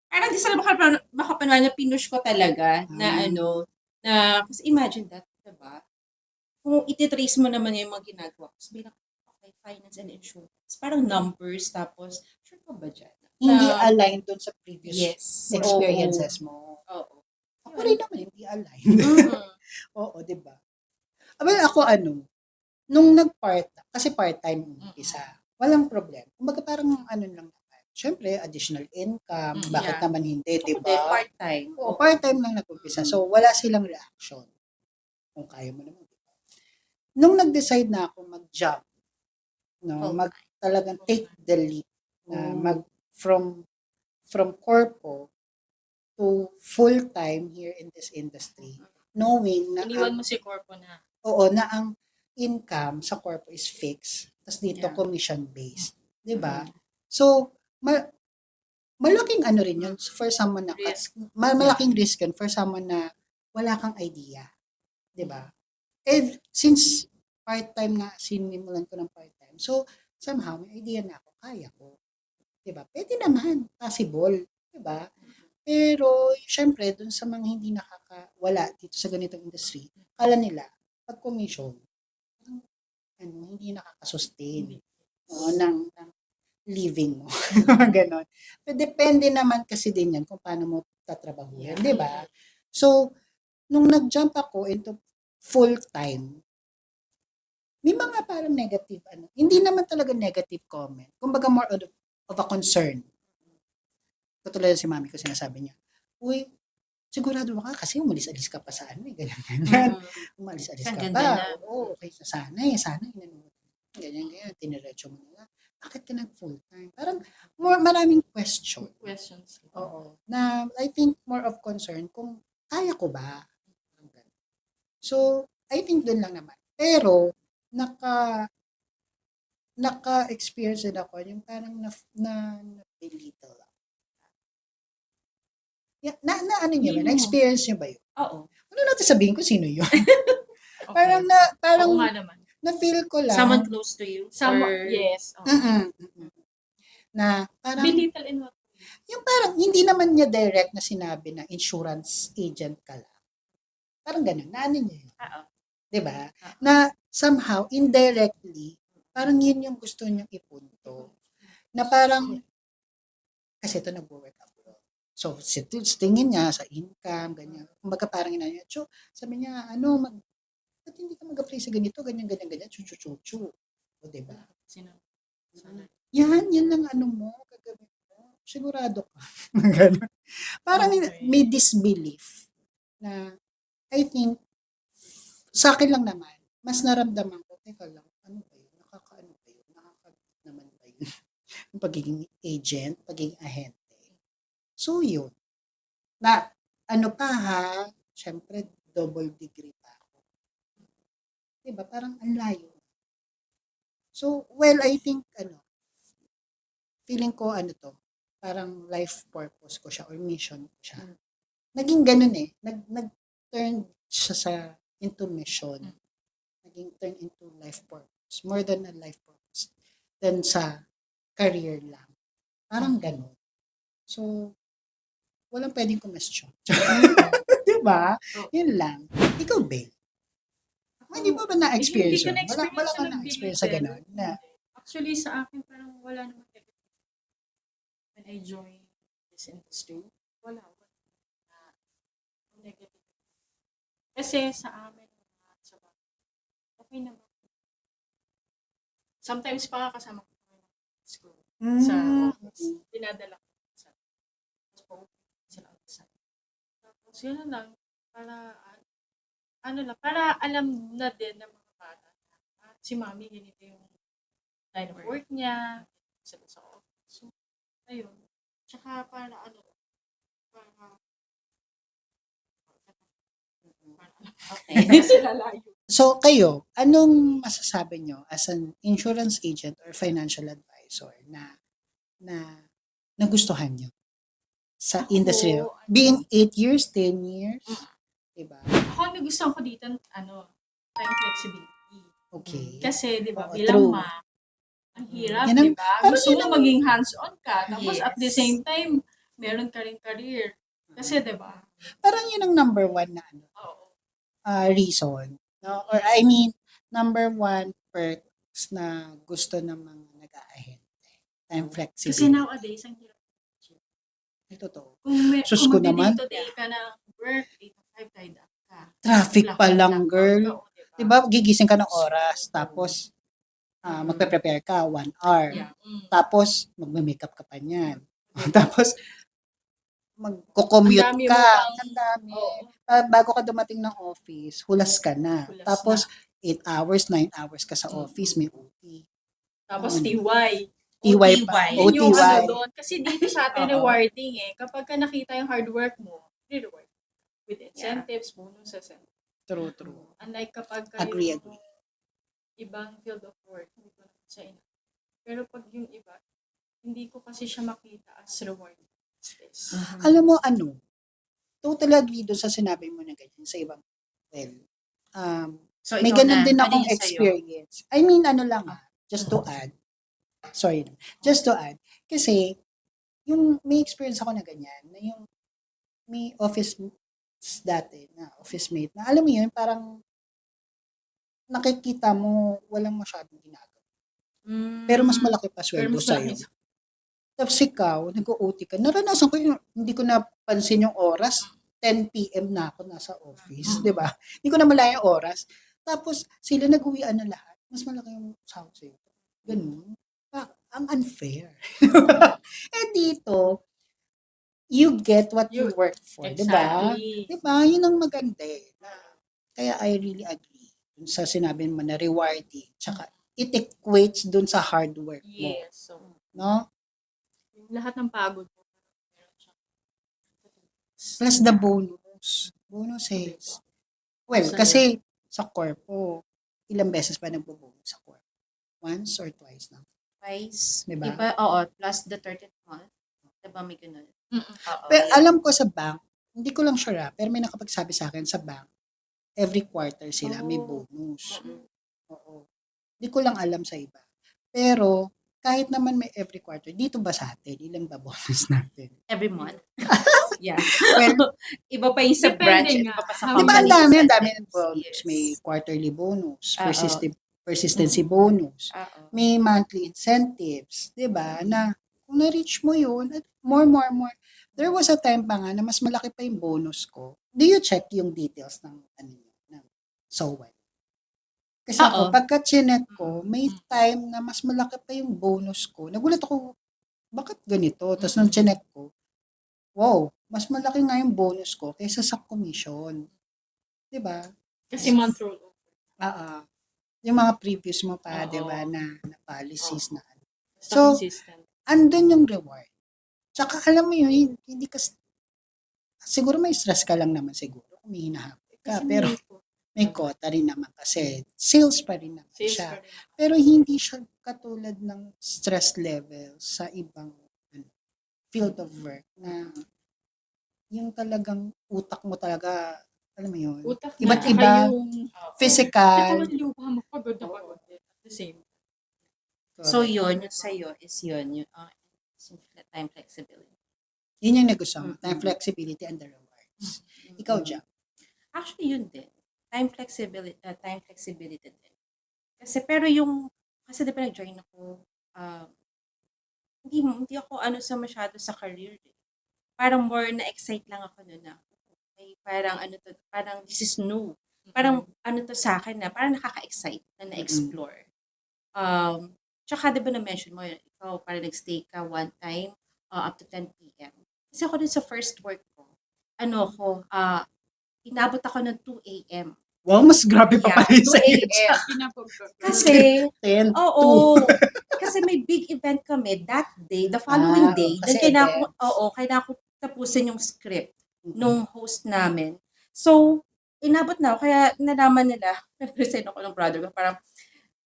Speaker 2: parang di sila makapanawa na pinush ko talaga na Na, kasi imagine that, diba? Kung ititrace mo naman yung mga ginagawa ko, sabihin lang, okay, finance and insurance. Parang numbers, tapos, sure ka ba dyan?
Speaker 1: Hindi
Speaker 2: Na-
Speaker 1: aligned dun sa previous
Speaker 2: Yes.
Speaker 1: experiences mo.
Speaker 2: Oo.
Speaker 1: Ako rin naman, hindi aligned.
Speaker 2: Mhm.
Speaker 1: Oo, di ba? Well, ako nung kasi part-time isa, walang problem. Kumbaga parang ano lang naman. Siyempre, additional income. Bakit
Speaker 2: Yeah.
Speaker 1: naman hindi, di
Speaker 2: Ako din,
Speaker 1: ba?
Speaker 2: part-time.
Speaker 1: Oo, part-time lang nag-umpisa. So, wala silang reaction. Kung kaya mo naman, di ba? Nung nag-decide na ako mag-jump, talagang take the leap, na from corpo to full-time here in this industry, knowing na
Speaker 3: Iniwan mo si Corpo na.
Speaker 1: na ang income sa corpo is fixed, tapos dito
Speaker 2: Yeah.
Speaker 1: commission-based, 'di ba? So, malaking ano rin 'yun for someone na
Speaker 3: Risk.
Speaker 1: malaking risk 'yun for someone na wala kang idea, 'di ba? Eh since part-time na sinimulan ko ng part-time. So, somehow may idea na ako, kaya ko. 'Di ba? Pwede naman, possible, 'di ba? Pero syempre dun sa mga hindi wala dito sa ganitong industry, kala nila pag commission hindi nakaka-sustain ng living mo. Ganon. Pero depende naman kasi din yan kung paano mo tatrabahuhin, di ba? So, nung nag-jump ako into full-time, may mga parang negative, hindi naman talaga negative comment. Kumbaga more of a concern. Katulad si mami ko sinasabi niya, uy, sigurado ba ka? Kasi umalis-alis ka pa sa ganyan. Umalis-alis ka
Speaker 2: Ang
Speaker 1: pa.
Speaker 2: ganda na.
Speaker 1: Oo, okay. Sana ganyan. Tiniretso mo na. Bakit ka nag-full time? Parang maraming question.
Speaker 3: Questions.
Speaker 1: Oo. Na I think more of concern kung kaya ko ba? So, I think dun lang naman. Pero, naka-experience din ako yung parang na-belittle ako. Ano niyo ba? Na-experience niyo ba yun?
Speaker 2: Oo.
Speaker 1: Ano natin sabihin ko sino yun?
Speaker 3: Okay.
Speaker 1: Parang
Speaker 3: Oo nga naman.
Speaker 1: na-feel ko lang.
Speaker 2: Someone close to you? Or,
Speaker 3: Yes. Oh.
Speaker 1: Na parang,
Speaker 3: Belittle in what?
Speaker 1: yung parang hindi naman niya direct na sinabi na insurance agent ka lang. Parang ganun. Na ano niya yun?
Speaker 2: Oo.
Speaker 1: Diba? Na somehow, indirectly, parang yun yung gusto niyang ipunto. Na parang, kasi ito nag-work abroad. So, tingin niya sa income, ganyan. Kumbaga parang ina niya, sabi niya, ba't hindi ka mag-apply sa ganito, ganyan, chuchu. O, diba?
Speaker 3: Sino?
Speaker 1: Yan lang mo, kagabi mo. Sigurado ka. Ganun. Parang may disbelief na, I think, sa akin lang naman, mas naramdaman ko, teka lang, ano ba yun? Nakakaano ba yun? Naman ba yun? Yung pagiging agent, pagiging ahente. So, yun. Na, syempre, double degree pa ako. Diba? Parang ang layo. So, well, I think, feeling ko, parang life purpose ko siya or mission ko siya. Naging ganun eh. Nag-turn siya into mission. Naging turn into life purpose. More than a life purpose. Than sa career lang. Parang ganun. So, walang pwedeng question. Diba? Yun lang. Ikaw, babe. Hindi mo ba na-experience yun? Wala ka na-experience sa ganun? Na,
Speaker 3: actually, sa akin, parang wala naman negative. When I joined this industry, wala negative. Kasi sa amin, sa bahay, okay naman. Sometimes pa kasama ko school sa office. Dinadala ko sa tapos yun lang, para alam na din ng mga bata na si mami ganito yung line of work niya, sa office. So, ayun. Tsaka para
Speaker 2: okay.
Speaker 3: sila layo.
Speaker 1: So, kayo, anong masasabi nyo as an insurance agent or financial advisor na nagustuhan nyo sa industry? Being 8 years, 10 years, diba?
Speaker 3: Ako, nagustuhan ko dito, time flexibility.
Speaker 1: Okay.
Speaker 3: Kasi, di ba,
Speaker 1: Oo,
Speaker 3: bilang
Speaker 1: true.
Speaker 3: ang hirap,
Speaker 1: Yan ang-
Speaker 3: di ba?
Speaker 1: parang
Speaker 3: Gusto
Speaker 1: yun
Speaker 3: mo
Speaker 1: ang-
Speaker 3: maging hands-on ka. Tapos,
Speaker 2: Yes.
Speaker 3: at the same time, meron ka rin career. Kasi, di ba?
Speaker 1: Parang yun ang number one na
Speaker 3: Oo.
Speaker 1: reason. No? Or I mean, number one perks na gusto ng mga nag-aahente. Time
Speaker 3: Kasi
Speaker 1: flexibility.
Speaker 3: nowadays, ang hirap.
Speaker 1: Ay, totoo.
Speaker 3: Kung
Speaker 1: Sus ko naman.
Speaker 3: magdi-day-to-day ka ng work, 8 to 5, tied up ka.
Speaker 1: Traffic pa lang, girl.
Speaker 3: Diba?
Speaker 1: Diba, gigising ka ng oras, tapos magpe-prepare ka, 1 hour.
Speaker 3: Yeah.
Speaker 1: Tapos, magme-makeup ka pa niyan. Tapos, magko-commute
Speaker 3: Ang dami
Speaker 1: ka.
Speaker 3: mo pang-
Speaker 1: Ang dami.
Speaker 3: Oo.
Speaker 1: Bago ka dumating ng office, hulas ka na.
Speaker 3: Hulas
Speaker 1: Tapos, 8 hours, 9 hours ka sa
Speaker 3: Mm.
Speaker 1: office, may OT.
Speaker 3: Tapos
Speaker 1: Mm.
Speaker 3: TY.
Speaker 1: TY pa.
Speaker 2: OTY.
Speaker 3: Yun yung
Speaker 1: OTY.
Speaker 3: ano doon. Kasi dito sa atin
Speaker 2: Oo.
Speaker 3: rewarding eh. Kapag ka nakita yung hard work mo, reward. With incentives, bonuses, and
Speaker 1: True, true.
Speaker 3: unlike kapag
Speaker 1: Agree,
Speaker 3: yung ibang field of work, hindi ko na sa ina. Pero pag yung iba, hindi ko kasi siya makita as reward.
Speaker 1: Alam mo, totally agree doon sa sinabi mo na ganyan sa ibang,
Speaker 2: So,
Speaker 1: may
Speaker 2: ikaw
Speaker 1: ganun
Speaker 2: na,
Speaker 1: din
Speaker 2: ano
Speaker 1: akong
Speaker 2: yung sa'yo?
Speaker 1: experience. I mean, just to add. Sorry. Just to add. Kasi, yung may experience ako na ganyan, na yung may office dati, na office mate, na alam mo yun, parang nakikita mo, walang masyadong ginagawa. Pero mas malaki pa sweldo sa'yo. Tapos ikaw, nag-OT ka. Naranasan ko yun, hindi ko napansin yung oras. 10 p.m. na ako nasa office, di ba? Hindi ko na malaya yung oras. Tapos sila nag-uwian na lahat. Mas malaki yung sahod sa'yo. Ganun. Ang unfair. Eh dito, you get what you work for, di ba?
Speaker 3: Exactly.
Speaker 1: Di ba? Yun ang maganda eh. Kaya I really agree dun sa sinabi mo na rewarding. Tsaka it equates dun sa hard work mo.
Speaker 3: Yes. So,
Speaker 1: No?
Speaker 3: yung lahat ng pagod mo.
Speaker 1: Plus the bonus. Bonuses. Well,
Speaker 3: Sa-
Speaker 1: kasi sa corpo, ilang beses ba nagbo-bonus sa corpo? Once or twice na?
Speaker 2: Twice.
Speaker 1: Diba?
Speaker 2: Iba, oo, plus the 13th month. Diba may ganun?
Speaker 3: Mm-mm.
Speaker 2: Oo.
Speaker 1: Pero alam ko sa bank, hindi ko lang sure pero may nakapagsabi sa akin sa bank, every quarter sila may
Speaker 2: Oh.
Speaker 1: bonus.
Speaker 2: Mm-mm.
Speaker 1: Oo. Hindi ko lang alam sa iba. Pero, kahit naman may every quarter, dito ba sa atin, ilang ba bonus natin?
Speaker 2: Every month. Yeah.
Speaker 1: Well,
Speaker 2: Iba pa yung sa
Speaker 3: Depende
Speaker 2: branch,
Speaker 3: nga.
Speaker 2: iba pa sa
Speaker 3: How
Speaker 1: di ba ang
Speaker 2: company.
Speaker 1: dami
Speaker 2: incentives.
Speaker 1: ng bonus?
Speaker 2: Yes.
Speaker 1: May quarterly bonus,
Speaker 2: Oo.
Speaker 1: persistency bonus,
Speaker 2: Oo.
Speaker 1: may monthly incentives, di ba? Na kung na-reach mo yun, at more. There was a time pa nga na mas malaki pa yung bonus ko. Do you check yung details ng SOWA? Kasi ako,
Speaker 2: Oo.
Speaker 1: pagka chinek ko, may time na mas malaki pa yung bonus ko. Nagulat ako, bakit ganito? Tapos nung chinek ko, wow, mas malaki nga yung bonus ko kaysa sa commission. Di ba?
Speaker 3: Kasi month roll over.
Speaker 1: Yung mga previous mo pa,
Speaker 3: Oo.
Speaker 1: di ba, na policies na.
Speaker 3: Basta
Speaker 1: So,
Speaker 3: consistent.
Speaker 1: andun yung reward. Tsaka alam mo yun, hindi ka, siguro may stress ka lang naman siguro kung may hinahabol ka.
Speaker 3: Kasi
Speaker 1: Pero may quota rin naman kasi sales pa rin naman
Speaker 3: sales
Speaker 1: siya.
Speaker 3: pa rin.
Speaker 1: Pero hindi siya katulad ng stress level sa ibang field of work na yung talagang utak mo talaga, alam mo yun,
Speaker 3: Utak
Speaker 1: Iba't
Speaker 3: na,
Speaker 1: iba,
Speaker 3: tsaka yung
Speaker 1: physical.
Speaker 3: katawan lupa mo, pagod na pagod din. At the same.
Speaker 2: So yun, yung sa'yo is yun, yung time flexibility.
Speaker 1: Yun yung nagustuhan mo, time
Speaker 2: Mm-mm.
Speaker 1: flexibility and the rewards. Ikaw, Jack.
Speaker 2: Actually, yun din. Time flexibility din. Kasi, pero yung, kasi di ba nag-join ako, hindi ako sa masyado sa career. Eh. Parang more na-excite lang ako noon na, okay, parang this is new. Parang to sa akin na, parang nakaka-excite na na-explore. Tsaka di ba na-mention mo, ikaw parang nag-stay ka one time up to 10 p.m. Kasi ako din sa first work ko, inabot ako ng 2 a.m.
Speaker 1: Wow, mas grabe pa
Speaker 2: Yeah,
Speaker 1: pala yung
Speaker 2: 2
Speaker 1: sa'yo,
Speaker 2: a.m.
Speaker 1: Jack.
Speaker 2: Kasi,
Speaker 1: 10
Speaker 2: oo. Kasi may big event kami that day, the following day.
Speaker 1: kasi
Speaker 2: Then
Speaker 1: events.
Speaker 2: kailangan ko tapusin yung script nung host namin. So, inabot na ako. Kaya nalaman nila, nag-resign ako ng brother ko. Parang,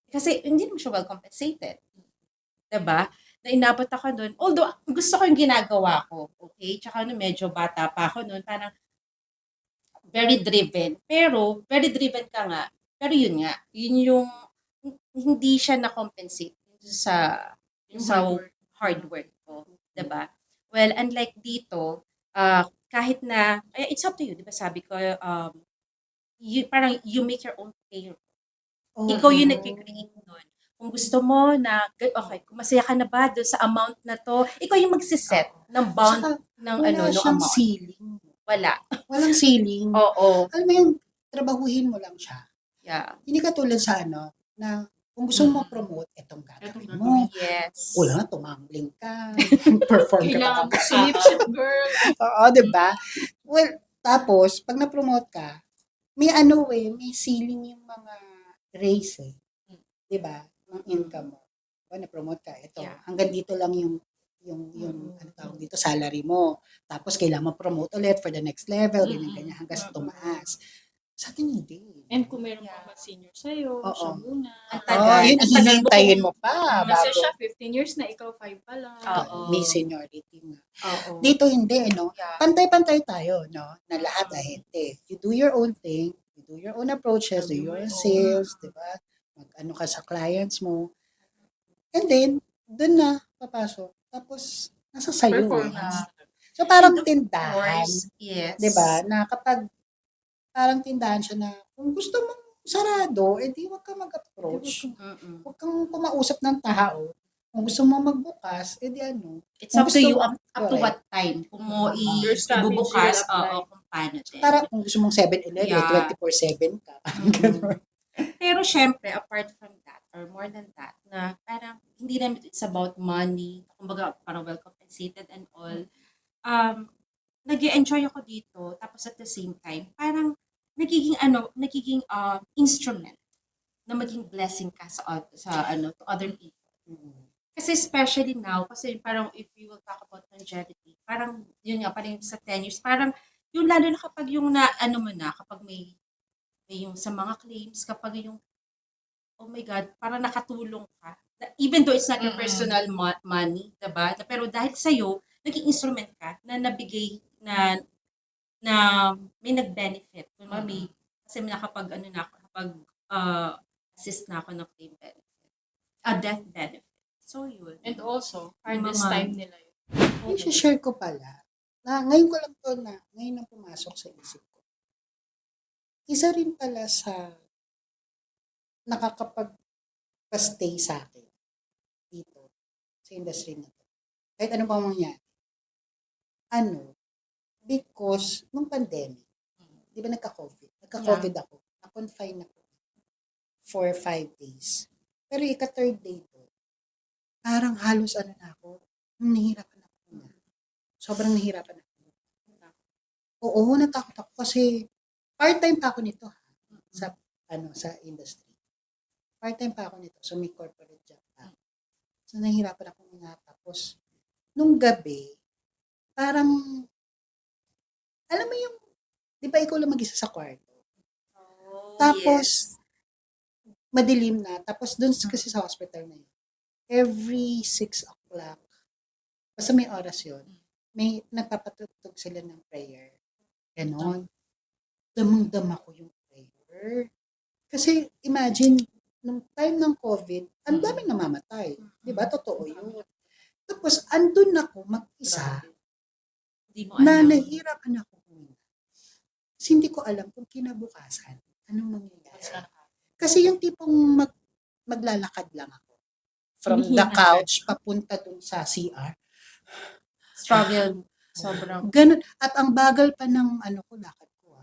Speaker 2: kasi hindi naman siya well compensated. Diba? Na inabot ako doon. Although, gusto ko yung ginagawa ko. Okay? Tsaka medyo bata pa ako noon. Parang, very driven. Pero, very driven ka nga. Pero yun nga, yun yung, hindi siya na-compensate sa hard work ko. Diba? Well, unlike dito, kahit na, it's up to you, diba sabi ko, parang you make your own payroll.
Speaker 1: Oh,
Speaker 2: Ikaw yung nag-create nun. Kung gusto mo na, okay, kung masaya ka na ba doon sa amount na to, ikaw yung magsiset ng bound
Speaker 1: Saka,
Speaker 2: ng
Speaker 1: wala
Speaker 2: no
Speaker 1: siyang
Speaker 2: amount.
Speaker 1: ceiling.
Speaker 2: Wala.
Speaker 1: Walang ceiling.
Speaker 2: Oo.
Speaker 1: Alam mo yung trabahuhin mo lang siya.
Speaker 2: Yeah.
Speaker 1: Hindi ka tulad sa na kung gusto mo promote, itong gagawin mo.
Speaker 2: Yes.
Speaker 1: Wala, tumambling ka, perform ka
Speaker 3: Kailangan mo
Speaker 1: pa.
Speaker 3: silip-silip, girl.
Speaker 1: Oo, di ba? Well, tapos, pag na-promote ka, may may ceiling yung mga race eh. Di ba? Ang income mo. Na-promote ka, ito,
Speaker 2: Yeah.
Speaker 1: hanggang dito lang yung ano tawag dito, salary mo. Tapos, kailangan mo-promote ulit for the next level, ganyan-ganyan, hanggang sa tumaas. Sa atin, hindi.
Speaker 3: And kung meron pa mas senior sa'yo,
Speaker 1: Oo.
Speaker 3: siya muna.
Speaker 2: Ang tagal.
Speaker 1: Yun,
Speaker 2: Ang tagal mo
Speaker 1: hihintayin mo pa.
Speaker 3: Kasi
Speaker 1: Bago.
Speaker 3: siya 15 years na, ikaw 5 pa lang.
Speaker 2: Oo.
Speaker 1: May seniority nga.
Speaker 2: Oo.
Speaker 1: Dito hindi, no?
Speaker 2: Yeah.
Speaker 1: Pantay-pantay tayo, no? Na lahat ahente. You do your own thing, you do your own approaches, do your own sales, di ba? Mag-ano ka sa clients mo. And then, dun na papasok. Tapos, nasa sayo.
Speaker 3: Performance.
Speaker 1: So, parang
Speaker 2: And of
Speaker 1: tindahan.
Speaker 2: course, yes.
Speaker 1: Di ba? Na kapag parang tindahan siya na kung gusto mong sarado, edi huwag kang mag-approach.
Speaker 2: Mm-mm.
Speaker 1: Huwag kang kumausap ng tao. Kung gusto mo magbukas, edi ano.
Speaker 2: It's
Speaker 1: Kung
Speaker 2: up to
Speaker 1: gusto
Speaker 2: you
Speaker 1: mo-
Speaker 2: up to what time kung mo
Speaker 3: Your strategy
Speaker 2: ibubukas,
Speaker 3: will apply.
Speaker 2: kung paano din.
Speaker 1: Para kung gusto mong 7-Eleven,
Speaker 2: Yeah.
Speaker 1: 24/7 ka. Ganun.
Speaker 2: Pero syempre, apart from that, or more than that, na parang hindi naman it's about money, kumbaga parang well compensated and all. Nag-enjoy ako dito, tapos at the same time, parang nagiging instrument na maging blessing ka to other people. Kasi especially now, kasi parang if you will talk about longevity, parang yun nga, parang sa 10 years, parang yung lalo na kapag yung kapag may yung sa mga claims, kapag yung, oh my God, parang nakatulong ka. Even though it's not your personal money, diba? Pero dahil sa'yo, naging instrument ka na nabigay na may nag-benefit. Kasi nakapag assist na ako ng claim benefit. Death benefit. So yun.
Speaker 3: And also,
Speaker 2: Yung
Speaker 3: hardest
Speaker 2: mga-
Speaker 3: time nila yun.
Speaker 1: I-share ko pala, na ngayon ko lang to na, ngayon lang pumasok sa isip ko. Isa rin pala sa nakakapag-stay sa akin dito sa industry na to. Kahit ano pa mangyari. Because nung pandemic, di ba nagka-COVID? Nagka-COVID ako. Na-confine ako for 5 days. Pero ika-third day ko, parang halos na ako, nahihirapan ako na. Sobrang nahihirapan ako. Oo, natakot ako kasi part-time pa ako nito sa industry. Part-time pa ako nito, so may corporate job pa. So nahihirapan ako nga. Tapos nung gabi, parang alam mo yung, di ba ikaw lang mag-isa sa kwarto? Tapos, madilim na. Tapos, dun kasi sa hospital na yun, every 6 o'clock, basta may oras yun, may nagpapatugtog sila ng prayer. Ganon. Damang-dama ko yung prayer. Kasi, imagine, nung time ng COVID, ang daming namamatay. Di ba? Totoo yun. Tapos, andun ako mag-isa,
Speaker 2: Hindi mo
Speaker 1: na
Speaker 2: alam.
Speaker 1: nahihirapan ako. Kasi hindi ko alam kung kinabukasan, anong mangyayari. Kasi yung tipong maglalakad lang ako. From the couch, papunta dun sa CR.
Speaker 2: Struggle. Sobrang.
Speaker 1: Ganun. At ang bagal pa ng lakad ko.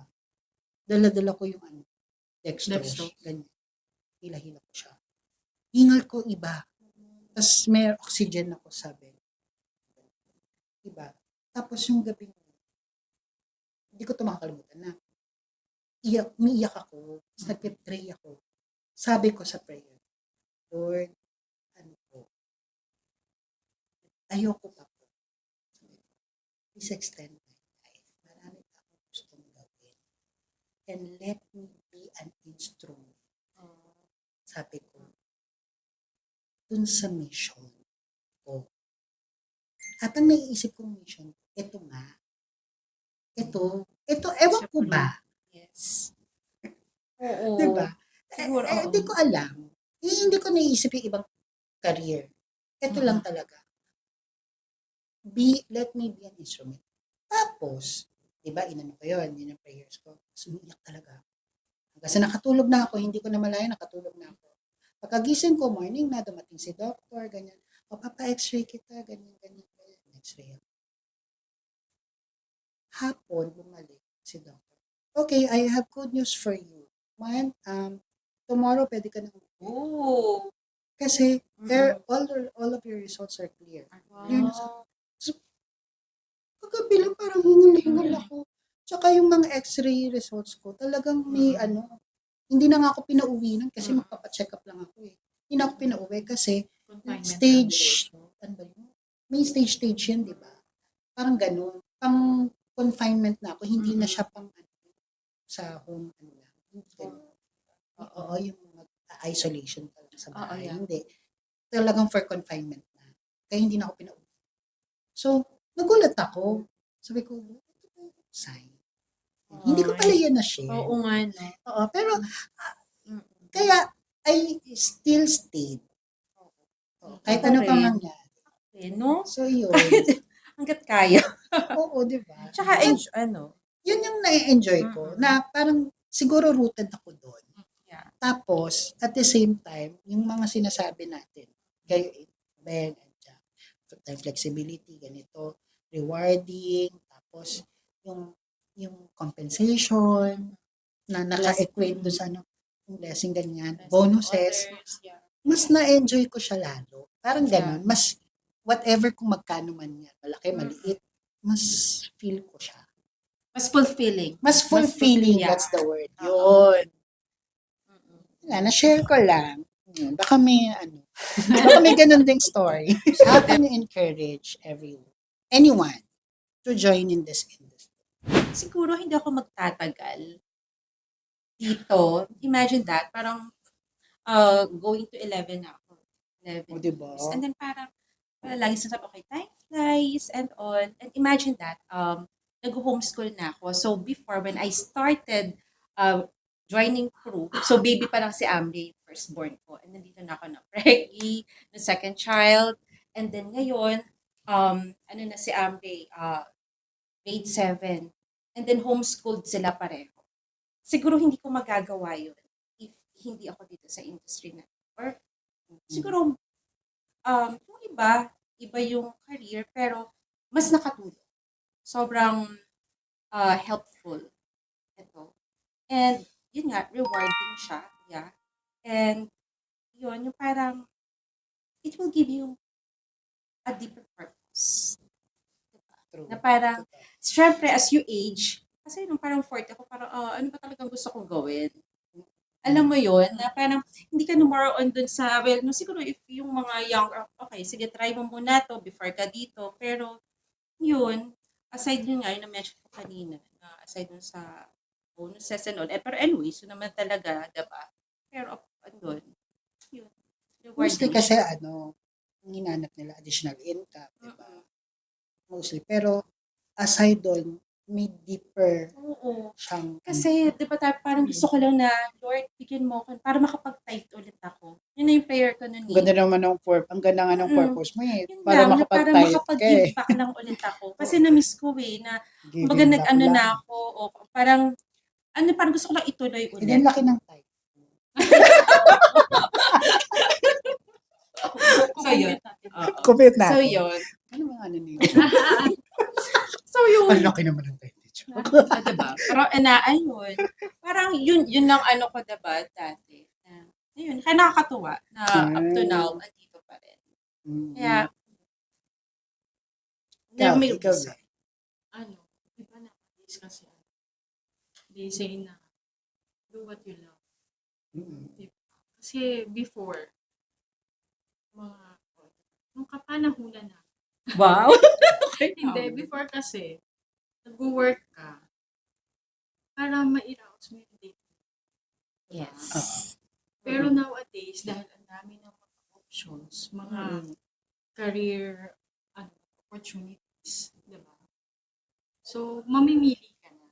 Speaker 1: Dala-dala ko yung dextrose. Ganyan. Hila-hila ko siya. Hingal ko iba. Tapos may oxygen ako sa bed. Iba. Tapos yung gabi hindi ko ito makakalimutan na umiiyak ako, nagpe-pray ako. Sabi ko sa prayer, Lord, ayoko pa po. Please extend my life. Marami pa akong gustong gawin. And let me be an instrument. Sabi ko, dun sa mission ko. At ang naiisip kong mission, ito nga. Ito, ewan ko ba?
Speaker 2: Yes. Oo.
Speaker 1: Diba?
Speaker 2: Siguro,
Speaker 1: Hindi ko alam. Hindi ko naisip yung ibang career. Ito lang talaga. Let me be an instrument. Tapos, diba, inano ko yun, yun ang prayers ko. Sumiyak talaga. Kasi nakatulog na ako, hindi ko na malaya, nakatulog na ako. Pagkagising ko, morning na, dumating si doctor, ganyan. O, papa-x-ray kita, ganyan, ganyan, ganyan. X-ray ako. Hapon, bumalik si doctor. Okay, I have good news for you. Man, tomorrow pwede ka na umuwi.
Speaker 2: Oh.
Speaker 1: Kasi
Speaker 2: Mhm.
Speaker 1: all of your results are clear.
Speaker 3: Wow.
Speaker 1: Clear na sa kagabi lang parang hingal-hingal ako. Tsaka yung mga x-ray results ko, talagang may hindi na nga ako pinauwi nun kasi magpapacheck up lang ako eh. Hindi na ako pinauwi kasi
Speaker 3: Confinement
Speaker 1: stage, ano ba yun? May stage yan, di ba? Parang ganun. Pang confinement na ako, hindi na siya pang sa home. Ganun. Oo, yung isolation talaga sa bahay.
Speaker 2: yeah.
Speaker 1: Hindi. Talagang for confinement na. Kaya hindi na ako pinauwi. So, nagulat ako. Sabi ko, ito ba yung sign? Hindi ko pala yan na-share.
Speaker 3: Oo nga, no?
Speaker 1: Oo, pero kaya I still stayed. Oo, kahit ano pang nangyari.
Speaker 2: No?
Speaker 1: So, yun.
Speaker 2: Hanggat kaya.
Speaker 1: Oo, di ba?
Speaker 2: Tsaka,
Speaker 1: And
Speaker 2: ano,
Speaker 1: yun yung na-enjoy ko, na parang siguro rooted ako doon.
Speaker 2: yeah.
Speaker 1: Tapos, at the same time, yung mga sinasabi natin, kayo, Ben, and flexibility, ganito, rewarding, tapos yung compensation, na naka-equate doon sa yung blessing, ganyan, bonuses,
Speaker 3: Others, yeah.
Speaker 1: mas na-enjoy ko siya lalo. Parang ganun, mas whatever kung magkano man yan, malaki, maliit, mas feel ko siya.
Speaker 2: Mas fulfilling.
Speaker 1: Mas fulfilling,
Speaker 2: yeah.
Speaker 1: that's the word. Yun. Wala, na-share ko lang. Yun, baka may ganun ding story. How can you encourage anyone to join in this industry?
Speaker 2: Siguro hindi ako magtatagal dito. Imagine that, parang going to 11 na ako. 11
Speaker 1: O, diba?
Speaker 2: years. And then parang, lagi sinasabi, okay, time flies and all. And imagine that, nag-homeschool na ako. So before, when I started joining crew, so baby pa lang si Amri, firstborn ko. And nandito na ako na Preggy, the second child. And then ngayon, ano na si Amri, grade 7. And then homeschooled sila pareho. Siguro hindi ko magagawa yun if hindi ako dito sa industry na. Or siguro, yung iba yung career, pero mas nakatulong. Sobrang helpful ito. And yun nga, rewarding siya. Yeah. And yun, yung parang, it will give you a deeper purpose.
Speaker 1: True.
Speaker 2: Na parang, syempre, as you age, kasi nung parang 40 ako, parang, ano ba talagang gusto kong gawin? Alam mo yun, na parang, hindi ka no more on dun sa, well, no, siguro if yung mga young, okay, sige, try mo muna to before ka dito. Pero, yun, aside yun nga, yung na-mention ko kanina, na aside dun sa bonuses and all, pero anyways, yun naman talaga, diba? Pero, andun, yun,
Speaker 1: Mostly
Speaker 2: rewarding
Speaker 1: kasi
Speaker 2: siya.
Speaker 1: hinanap nila additional income, diba? Mostly. Pero, aside doon, may deeper
Speaker 2: Oo.
Speaker 1: siyang
Speaker 2: Kasi, di ba, parang gusto ko lang na, Lord, bigyan mo ako para makapag-tithe ulit ako. Yun na yung prayer ko nun
Speaker 1: ang ganda naman ng ang ganda nga ng purpose mo eh.
Speaker 2: Yun
Speaker 1: Para
Speaker 2: lang, na para
Speaker 1: makapag-type ka
Speaker 2: makapag-give
Speaker 1: eh.
Speaker 2: back lang ulit ako. Kasi na-miss ko eh, na kumbaga
Speaker 1: Giving back
Speaker 2: nag-ano
Speaker 1: lang.
Speaker 2: na ako, o parang, parang gusto ko lang ituloy
Speaker 1: Hindi ang
Speaker 2: ulit.
Speaker 1: laki ng type.
Speaker 2: So, yun.
Speaker 1: Compute natin.
Speaker 2: So, yun.
Speaker 1: Ano mga ano niyo?
Speaker 2: So, yun.
Speaker 1: Ang laki naman ng type.
Speaker 2: Diba? Pero, ayun. Parang, yun lang ano ko, diba, dati. Ayun, kaya nakakatuwa na up to now, andito pa rin. Kaya, may
Speaker 1: ikaw
Speaker 2: reason.
Speaker 3: Ano, iba na kasi they say na do what you love. Kasi before, nung kapanahunan na.
Speaker 2: Wow!
Speaker 3: Hindi, before kasi, nag-work ka para ma-arouse mo yung date.
Speaker 2: Yes.
Speaker 3: Pero nowadays, dahil ang dami ng mga options, mga career opportunities, di ba? So, mamimili ka na.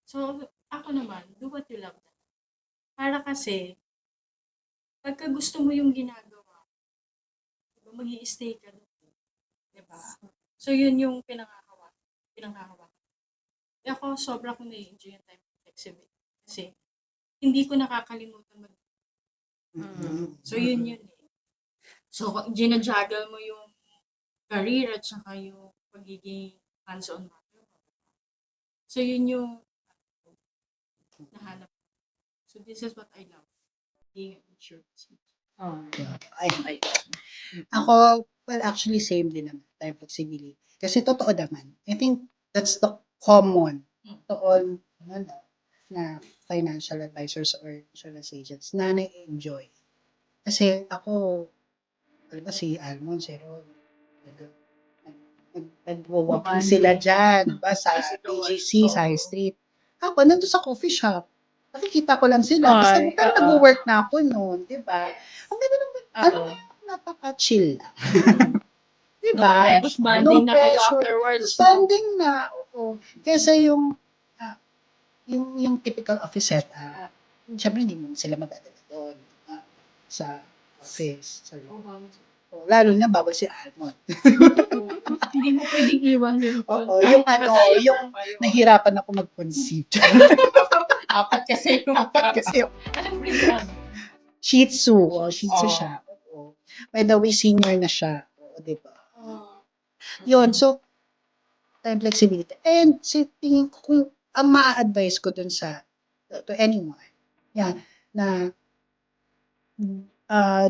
Speaker 3: So, ako naman, do what you love. Para kasi, pagka gusto mo yung ginagawa, mag-i-stay ka doon. Diba? So, yun yung pinanghahawakan. Ako, sobra ko na-enjoy yung time of flexibility. Kasi, hindi ko nakakalimutan So, yun eh. So, ginajuggle mo yung career at saka yung pagiging hands-on marketer. So, yun yung nahanap. So, this is what I love. Being an insurance.
Speaker 1: Ay. Ako, well, actually, same din naman. Time flexibility. Kasi totoo naman. I think that's the common to all na financial advisors or insurance agents na na-enjoy. Kasi ako, alam ba si Almond, si Ron, nag-walking sila dyan, diba, sa BGC, sa High Street. Ako, nandun sa coffee shop. Nakikita ko lang sila. Kasi pero nag-work na ako noon, di ba? Ang ganda naman, napaka-chill lang. Di ba?
Speaker 3: Tapos bonding na kayo afterwards.
Speaker 1: Bonding na, oo. Kasi yung typical office setup, syempre hindi mo sila magdadala doon sa office. Sa lalo na bawal si Almond.
Speaker 3: Hindi mo pwedeng iwan yun.
Speaker 1: Oo, yung nahirapan ako mag-conceive.
Speaker 3: Apat kasi yung Anong breed yan?
Speaker 1: Shih Tzu. Shih Tzu siya. Oo. By the way, senior na siya. Oo, di ba? Yun, so, time flexibility. And tingin ko kung ang ma-advise ko dun to anyone, na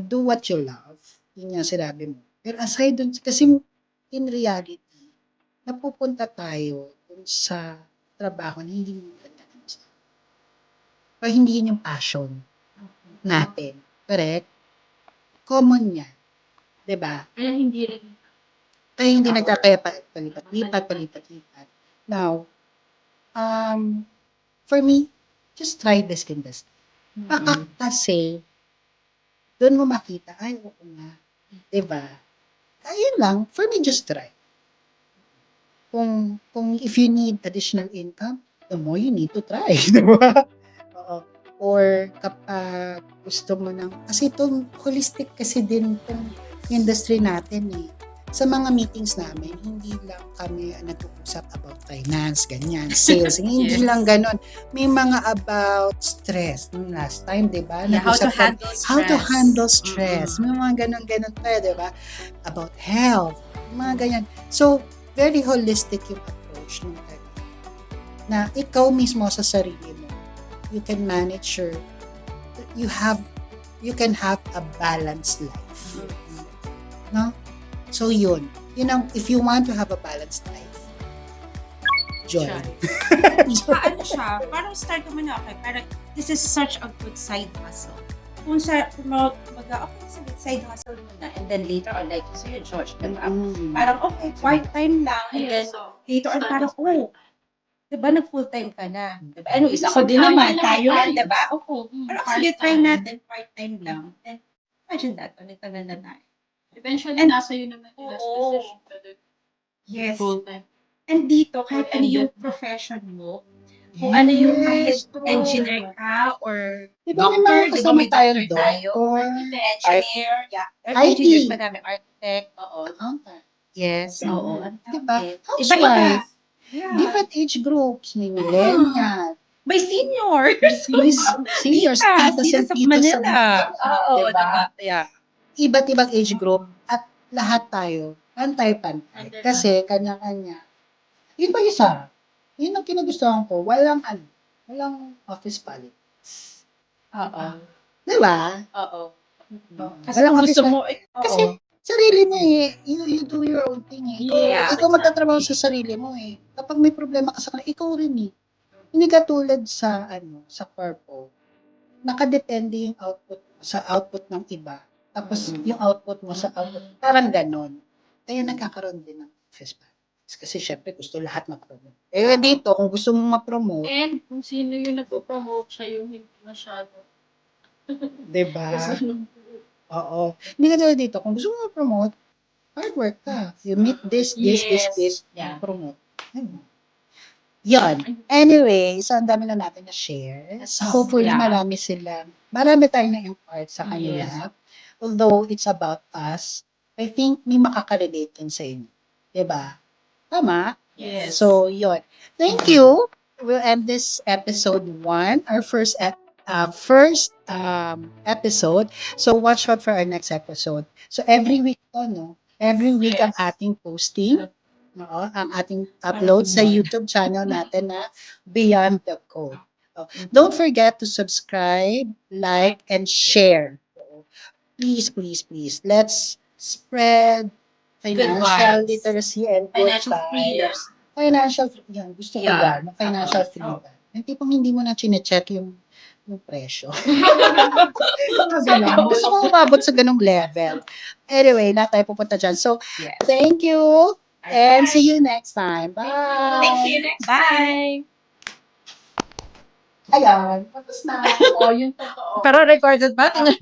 Speaker 1: do what you love. Yun nga sinabi mo. Pero aside dun, kasi in reality, napupunta tayo dun sa trabaho na hindi mo o hindi yun yung passion natin. Correct? Common yan. Diba?
Speaker 3: Kaya hindi rin.
Speaker 1: Kaya hindi nagkakaya palipat. Now, for me, just try this and this. Baka kasi, doon mo makita, ay, oo nga. Diba? Ayun lang, for me, just try. Kung if you need additional income, the more you need to try. Diba? Oo. Or kapag gusto mo kasi itong holistic kasi din itong industry natin eh. Sa mga meetings namin, hindi lang kami nag-uusap about finance, ganyan, sales, hindi lang ganon. May mga about stress. Last time, di ba?
Speaker 2: Yeah, how to handle stress.
Speaker 1: May mga ganon pa, di ba? About health, mga ganyan. So, very holistic yung approach ng career. Na ikaw mismo sa sarili mo, you can manage you can have a balanced life. No? So yun ang, if you want to have a balanced life, join.
Speaker 2: Ano siya, parang start mo na, okay, parang this is such a good side hustle. Kung okay, side hustle mo na, and then later on, like, so yun, George, parang okay, part-time lang, and then later on, parang, diba, nag-full-time ka na. Diba? Ano, isa ko din naman, tayo rin, diba? Oo. Pero sige, try natin, part-time lang. And imagine that, tagal na tayo.
Speaker 3: Eventually, nasa yun naman yung last decision.
Speaker 2: Yes.
Speaker 3: Full-time.
Speaker 2: And dito, kahit ano yung profession mo, kung ano yung kahit engineer ka, or
Speaker 1: Diba may
Speaker 2: doctor,
Speaker 1: mga
Speaker 2: diba
Speaker 1: kasama
Speaker 2: may
Speaker 1: tayong
Speaker 2: doctor tayo, or engineer,
Speaker 1: IT.
Speaker 2: engineers pa namin, architect, oo. Yes, oo.
Speaker 1: Diba?
Speaker 2: Iba-iba.
Speaker 1: Housewife.
Speaker 2: Yeah.
Speaker 1: Different age groups. May millennial.
Speaker 2: May seniors.
Speaker 1: May seniors.
Speaker 2: Titas of Manila. Oo,
Speaker 1: Diba?
Speaker 2: diba? Yeah.
Speaker 1: Iba't ibang age group at lahat tayo pantay-pantay. Kasi kanya-kanya. Yun ba isa? Yun ang kinagustuhan ko. Walang office politics.
Speaker 2: Oo.
Speaker 1: Diba?
Speaker 2: Oo. Kasi
Speaker 1: Walang
Speaker 2: kung gusto
Speaker 1: office
Speaker 2: mo,
Speaker 1: Kasi sarili mo eh. You do your own thing eh. Ikaw magtatrabaho sa sarili mo eh. Kapag may problema ka sa kanila, ikaw rin eh. Hindi katulad sa sa corpo. Nakadepende yung output ng iba. Tapos yung output mo sa output. Parang ganon. Kaya nagkakaroon din ng office politics. Kasi syempre gusto lahat ma-promote. Eh dito, kung gusto mong ma-promote,
Speaker 3: And kung sino yung nagpo-promote siya yung hindi masyado.
Speaker 1: diba? Oo. Hindi ka tulad dito. Kung gusto mo ma-promote, hard work ka. You meet this,
Speaker 2: Yeah.
Speaker 1: promote. Yan. Anyway, so ang dami na natin na share. So hopefully marami tayong na-impart sa kanila. Although it's about us, I think may makakarelate din sa inyo. Diba? Tama?
Speaker 3: Yes.
Speaker 1: So, yun. Thank you. We'll end this episode 1, our first first episode. So watch out for our next episode. So every week to, no? Every week ang ating posting. Oo, ang ating upload sa YouTube channel natin na Beyond the Code. Oh, don't forget to subscribe, like, and share. Please, please, please. Let's spread financial
Speaker 2: vibes.
Speaker 1: literacy and good
Speaker 2: Financial freedom.
Speaker 1: vibes. Financial freedom. Gusto ko
Speaker 2: Yeah.
Speaker 1: yan. Financial freedom. Yung tipong hindi mo na chinecheck yung presyo. Ganun. Gusto ko umabot sa ganung level. Anyway, na tayo pupunta dyan. So,
Speaker 2: Yes.
Speaker 1: thank you. And see you next time. Bye.
Speaker 2: Thank you. Next time.
Speaker 1: Ayan. Tapos na.
Speaker 3: Oh, yun totoo.
Speaker 2: Pero recorded ba? Tingnan